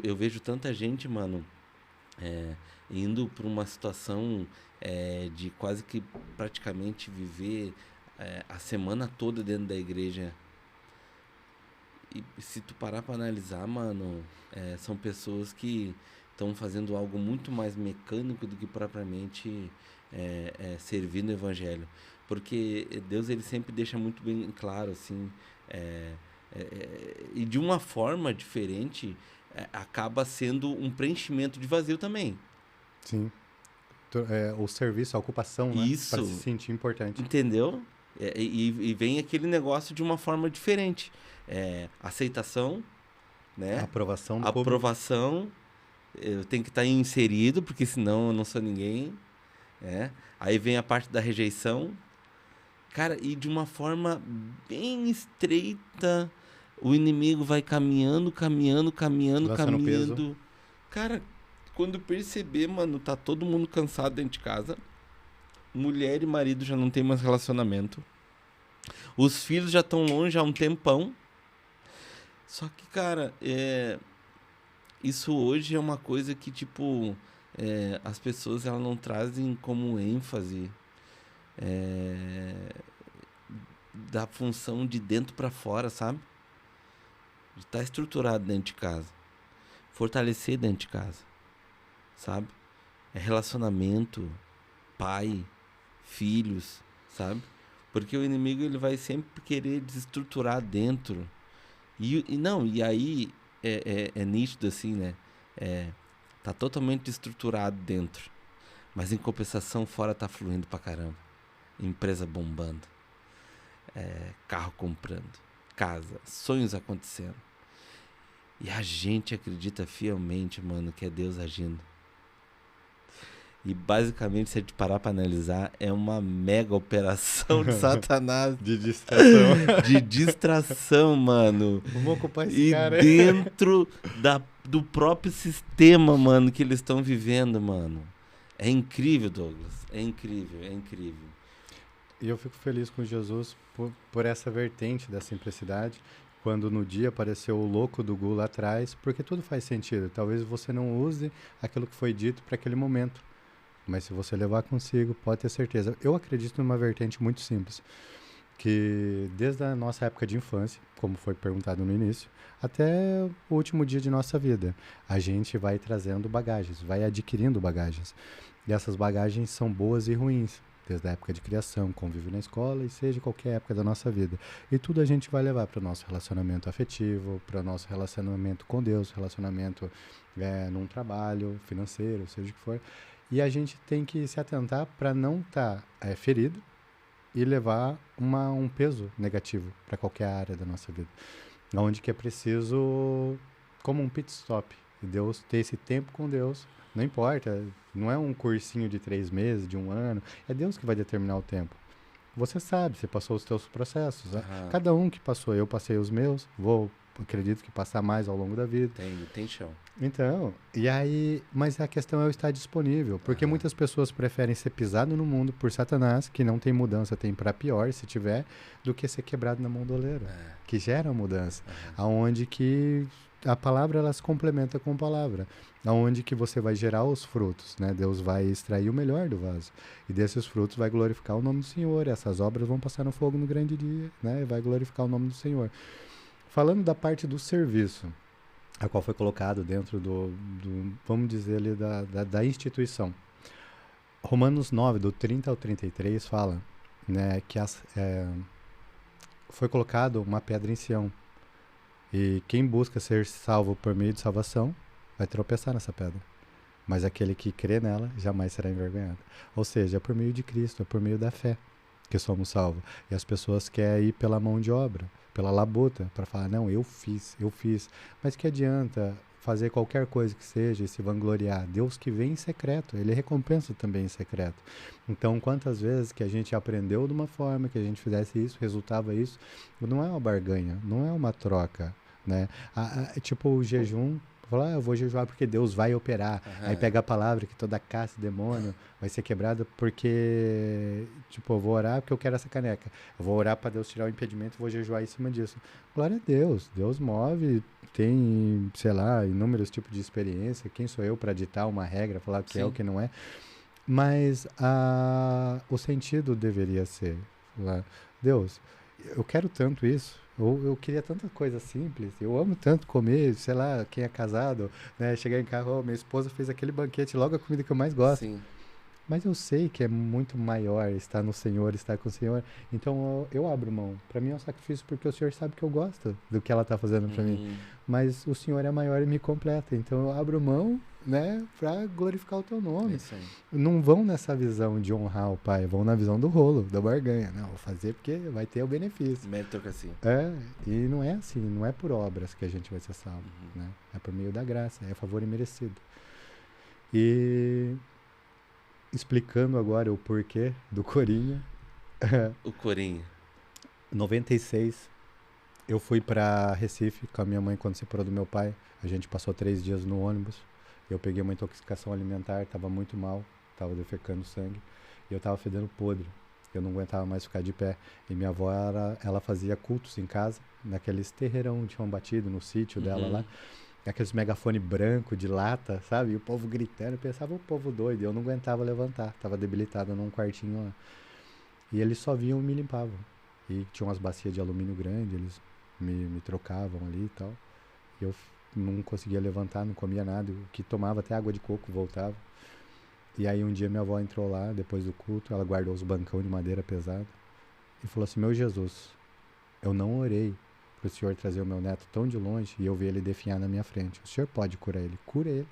eu vejo tanta gente, mano, indo para uma situação de quase que praticamente viver a semana toda dentro da igreja. E se tu parar para analisar, mano, são pessoas que estão fazendo algo muito mais mecânico do que propriamente servindo o evangelho. Porque Deus ele sempre deixa muito bem claro, assim, e de uma forma diferente, acaba sendo um preenchimento de vazio também. Sim. O serviço, a ocupação, né? Isso. Para se sentir importante. Entendeu? E vem aquele negócio de uma forma diferente. Aceitação, né? Aprovação do Aprovação. Eu tenho que estar inserido, porque senão eu não sou ninguém. Aí vem a parte da rejeição. Cara, e de uma forma bem estreita, o inimigo vai caminhando. Peso. Cara, quando perceber, mano, tá todo mundo cansado dentro de casa. Mulher e marido já não tem mais relacionamento. Os filhos já estão longe há um tempão. Só que, cara, isso hoje é uma coisa que, tipo, as pessoas elas não trazem como ênfase da função de dentro para fora, sabe? De estar estruturado dentro de casa. Fortalecer dentro de casa, sabe? Relacionamento, pai, filhos, sabe? Porque o inimigo ele vai sempre querer desestruturar dentro. E aí é nítido assim, né? Tá totalmente estruturado dentro. Mas em compensação fora tá fluindo pra caramba. Empresa bombando. Carro comprando. Casa. Sonhos acontecendo. E a gente acredita fielmente, mano, que é Deus agindo. E basicamente, se a gente parar pra analisar, é uma mega operação de Satanás. De distração. De distração, mano. Vamos ocupar esse e cara. Dentro do próprio sistema, mano, que eles estão vivendo, mano. É incrível, Douglas. É incrível. E eu fico feliz com Jesus por essa vertente da simplicidade. Quando no dia apareceu o louco do Gu lá atrás, porque tudo faz sentido. Talvez você não use aquilo que foi dito para aquele momento. Mas se você levar consigo, pode ter certeza. Eu acredito numa vertente muito simples, que desde a nossa época de infância, como foi perguntado no início, até o último dia de nossa vida, a gente vai trazendo bagagens, vai adquirindo bagagens. E essas bagagens são boas e ruins, desde a época de criação, convívio na escola e seja qualquer época da nossa vida. E tudo a gente vai levar para o nosso relacionamento afetivo, para o nosso relacionamento com Deus, relacionamento num trabalho, financeiro, seja o que for. E a gente tem que se atentar para não estar ferido e levar um peso negativo para qualquer área da nossa vida. Onde que é preciso, como um pit stop, e Deus ter esse tempo com Deus. Não importa, não é um cursinho de 3 meses, de 1 ano, é Deus que vai determinar o tempo. Você sabe, você passou os teus processos. Cada um que passou, eu passei os meus, acredito que passar mais ao longo da vida. Tem chão. Então, e aí, mas a questão é eu estar disponível, porque muitas pessoas preferem ser pisado no mundo por Satanás, que não tem mudança, tem para pior, se tiver, do que ser quebrado na mão doleira, que gera mudança, aonde que a palavra ela se complementa com a palavra, aonde que você vai gerar os frutos, né? Deus vai extrair o melhor do vaso, e desses frutos vai glorificar o nome do Senhor, e essas obras vão passar no fogo no grande dia, né? E vai glorificar o nome do Senhor. Falando da parte do serviço, a qual foi colocado dentro vamos dizer ali, da instituição. Romanos 9, do 30 ao 33, fala, né, que foi colocado uma pedra em Sião. E quem busca ser salvo por meio de salvação vai tropeçar nessa pedra. Mas aquele que crê nela jamais será envergonhado. Ou seja, é por meio de Cristo, é por meio da fé que somos salvos. E as pessoas querem ir pela mão de obra, pela labuta, para falar, não, eu fiz. Mas que adianta fazer qualquer coisa que seja e se vangloriar? Deus que vem em secreto, ele recompensa também em secreto. Então, quantas vezes que a gente aprendeu de uma forma, que a gente fizesse isso, resultava isso, não é uma barganha, não é uma troca, né? Tipo o jejum, falar, eu vou jejuar porque Deus vai operar. Aí pega a palavra que toda caça, demônio vai ser quebrada porque, tipo, eu vou orar porque eu quero essa caneca. Eu vou orar para Deus tirar o impedimento e vou jejuar em cima disso. Glória a Deus, Deus move, tem, sei lá, inúmeros tipos de experiência. Quem sou eu para ditar uma regra, falar o que é o que não é? Mas o sentido deveria ser, falar, Deus, eu quero tanto isso, eu queria tanta coisa simples, eu amo tanto comer, sei lá, quem é casado, né, chegar em casa, minha esposa fez aquele banquete, logo a comida que eu mais gosto. Sim. Mas eu sei que é muito maior estar no Senhor, estar com o Senhor. Então eu abro mão. Para mim é um sacrifício porque o Senhor sabe que eu gosto do que ela está fazendo para mim. Mas o Senhor é maior e me completa. Então eu abro mão, né, para glorificar o teu nome. É isso aí. Não vão nessa visão de honrar o Pai, vão na visão do rolo, da barganha. Não, vou fazer porque vai ter o benefício. Meritocracia. E não é assim, não é por obras que a gente vai ser salvo, né? É por meio da graça, é favor imerecido. E explicando agora o porquê do Corinha. O Corinha. 96, eu fui para Recife com a minha mãe quando se separou do meu pai. A gente passou 3 dias no ônibus. Eu peguei uma intoxicação alimentar, estava muito mal, estava defecando sangue. E eu estava fedendo podre. Eu não aguentava mais ficar de pé. E minha avó, ela fazia cultos em casa, naqueles terreirão de chão batido, no sítio dela lá. Aqueles megafone branco de lata, sabe? E o povo gritando, eu pensava, o povo doido. Eu não aguentava levantar, tava debilitado num quartinho lá. E eles só vinham e me limpavam. E tinha umas bacias de alumínio grande, eles me trocavam ali e tal. E eu não conseguia levantar, não comia nada. O que tomava até água de coco voltava. E aí um dia minha avó entrou lá, depois do culto, ela guardou os bancão de madeira pesada. E falou assim, meu Jesus, eu não orei para o Senhor trazer o meu neto tão de longe e eu vi ele definhar na minha frente. O Senhor pode curar ele? Cura ele.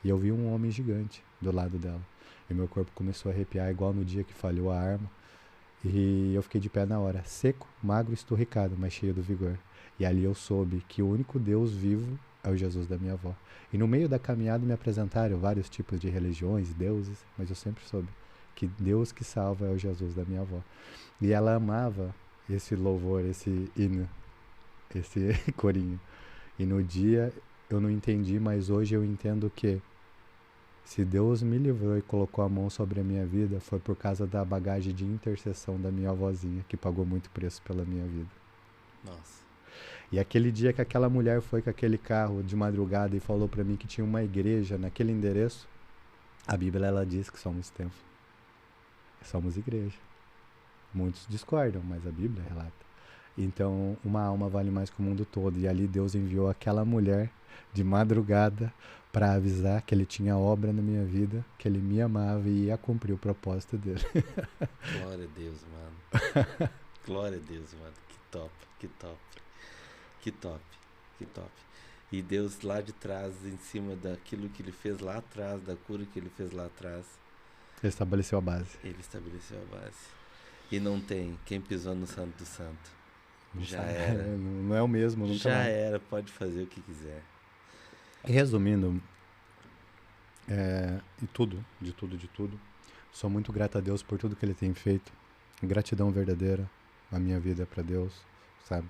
E eu vi um homem gigante do lado dela. E meu corpo começou a arrepiar, igual no dia que falhou a arma. E eu fiquei de pé na hora, seco, magro, esturricado, mas cheio do vigor. E ali eu soube que o único Deus vivo é o Jesus da minha avó. E no meio da caminhada me apresentaram vários tipos de religiões, deuses, mas eu sempre soube que Deus que salva é o Jesus da minha avó. E ela amava esse louvor, esse hino, esse corinho. E no dia eu não entendi, mas hoje eu entendo que se Deus me livrou e colocou a mão sobre a minha vida, foi por causa da bagagem de intercessão da minha avózinha, que pagou muito preço pela minha vida. Nossa. E aquele dia que aquela mulher foi com aquele carro de madrugada e falou para mim que tinha uma igreja naquele endereço, a Bíblia ela diz que somos templo. Somos igreja. Muitos discordam, mas a Bíblia relata. Então, uma alma vale mais que o mundo todo. E ali Deus enviou aquela mulher de madrugada para avisar que ele tinha obra na minha vida, que ele me amava e ia cumprir o propósito dele. Glória a Deus, mano. Glória a Deus, mano. Que top, que top. Que top, que top. E Deus lá de trás, em cima daquilo que ele fez lá atrás, da cura que ele fez lá atrás. Ele estabeleceu a base. Ele estabeleceu a base. E não tem quem pisou no santo do santo. Já era. Não é o mesmo, nunca Já mais. era, pode fazer o que quiser. Resumindo, de tudo, sou muito grato a Deus por tudo que Ele tem feito. Gratidão verdadeira, a minha vida é para Deus, sabe?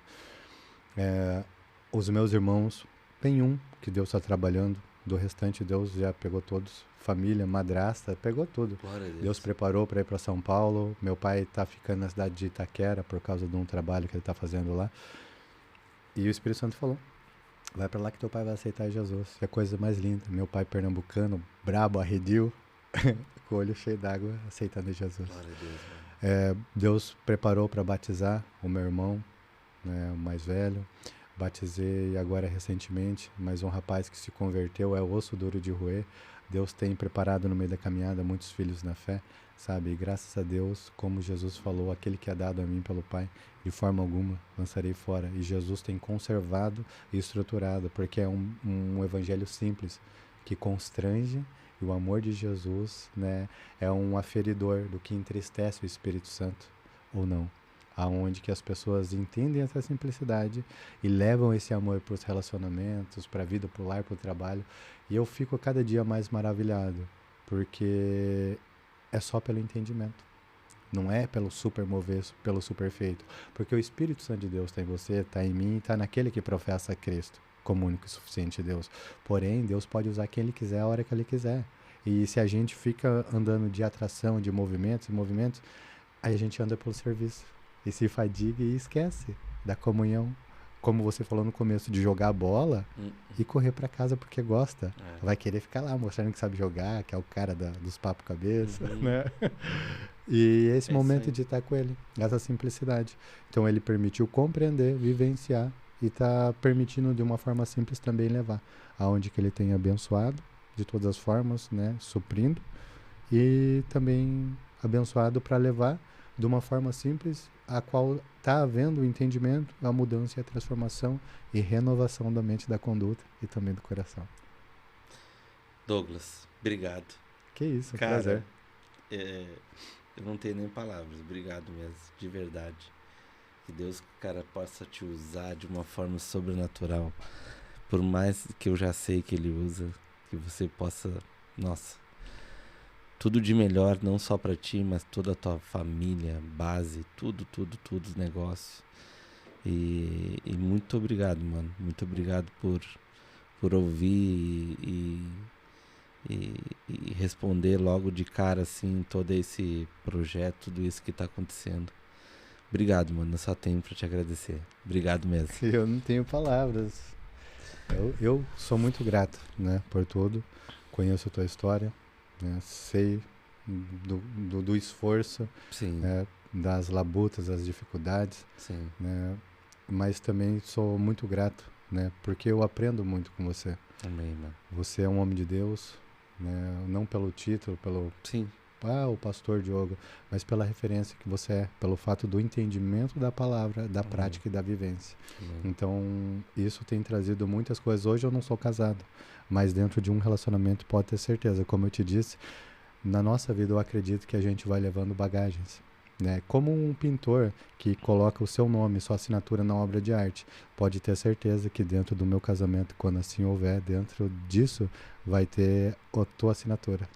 Os meus irmãos, tem um que Deus está trabalhando, do restante Deus já pegou todos. Família, madrasta, pegou tudo. Glória a Deus. Deus preparou para ir para São Paulo. Meu pai está ficando na cidade de Itaquera por causa de um trabalho que ele está fazendo lá. E o Espírito Santo falou, vai para lá que teu pai vai aceitar Jesus. É a coisa mais linda. Meu pai pernambucano, brabo, arredio, com o olho cheio d'água, aceitando Jesus. Glória a Deus, mano. Deus preparou para batizar o meu irmão, né, o mais velho. Batizei agora recentemente, mas um rapaz que se converteu é osso duro de roer. Deus tem preparado no meio da caminhada muitos filhos na fé, sabe? E graças a Deus, como Jesus falou, aquele que é dado a mim pelo Pai, de forma alguma lançarei fora. E Jesus tem conservado e estruturado, porque é um evangelho simples, que constrange, e o amor de Jesus, né, é um aferidor do que entristece o Espírito Santo, ou não. aonde que as pessoas entendem essa simplicidade e levam esse amor para os relacionamentos, para a vida, para o lar, para o trabalho. E eu fico cada dia mais maravilhado, porque é só pelo entendimento. Não é pelo super mover, pelo super feito. Porque o Espírito Santo de Deus está em você, está em mim, está naquele que professa Cristo como único e suficiente Deus. Porém, Deus pode usar quem Ele quiser, a hora que Ele quiser. E se a gente fica andando de atração, de movimentos, aí a gente anda pelo serviço. E se fadiga e esquece da comunhão. Como você falou no começo, de jogar bola e correr para casa porque gosta. Vai querer ficar lá mostrando que sabe jogar, que é o cara dos papos cabeça, né? E esse momento de estar com ele, essa simplicidade. Então ele permitiu compreender, vivenciar e está permitindo de uma forma simples também levar aonde que ele tem abençoado de todas as formas, né, suprindo, e também abençoado para levar de uma forma simples a qual está havendo o entendimento, a mudança e a transformação e renovação da mente, da conduta e também do coração. Douglas, obrigado. Que isso, cara, prazer. Eu não tenho nem palavras, obrigado mesmo, de verdade. Que Deus, cara, possa te usar de uma forma sobrenatural. Por mais que eu já sei que Ele usa, que você possa, nossa, tudo de melhor, não só para ti, mas toda a tua família, base, tudo, negócio. E muito obrigado, mano. Muito obrigado por ouvir e responder logo de cara, assim, todo esse projeto, tudo isso que tá acontecendo. Obrigado, mano. Eu só tenho pra te agradecer. Obrigado mesmo. Eu não tenho palavras. Eu sou muito grato, né, por tudo. Conheço a tua história, né, sei do esforço, né, das labutas, das dificuldades, né, mas também sou muito grato, né, porque eu aprendo muito com você. Amém, mano. Você é um homem de Deus, né, não pelo título, pelo o pastor Diogo, mas pela referência que você é, pelo fato do entendimento da palavra, da prática e da vivência. Então, isso tem trazido muitas coisas. Hoje eu não sou casado, mas dentro de um relacionamento pode ter certeza, como eu te disse, na nossa vida eu acredito que a gente vai levando bagagens, né? Como um pintor que coloca o seu nome, sua assinatura na obra de arte, pode ter certeza que dentro do meu casamento, quando assim houver, dentro disso vai ter a tua assinatura.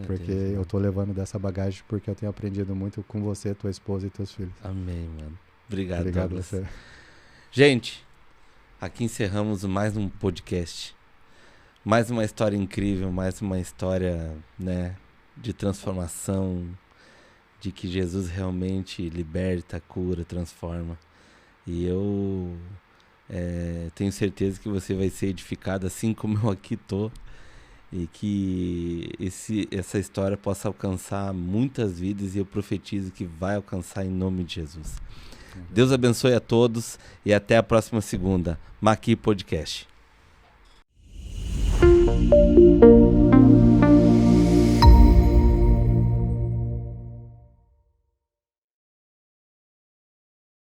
Porque Deus, eu tô levando dessa bagagem porque eu tenho aprendido muito com você, tua esposa e teus filhos. Amém, mano. Obrigado Douglas. Você. Gente, aqui encerramos mais um podcast. Mais uma história incrível, mais uma história, né, de transformação, de que Jesus realmente liberta, cura, transforma. E eu tenho certeza que você vai ser edificado assim como eu aqui tô. E que essa história possa alcançar muitas vidas, e eu profetizo que vai alcançar em nome de Jesus. Deus abençoe a todos e até a próxima segunda. Maqui Podcast.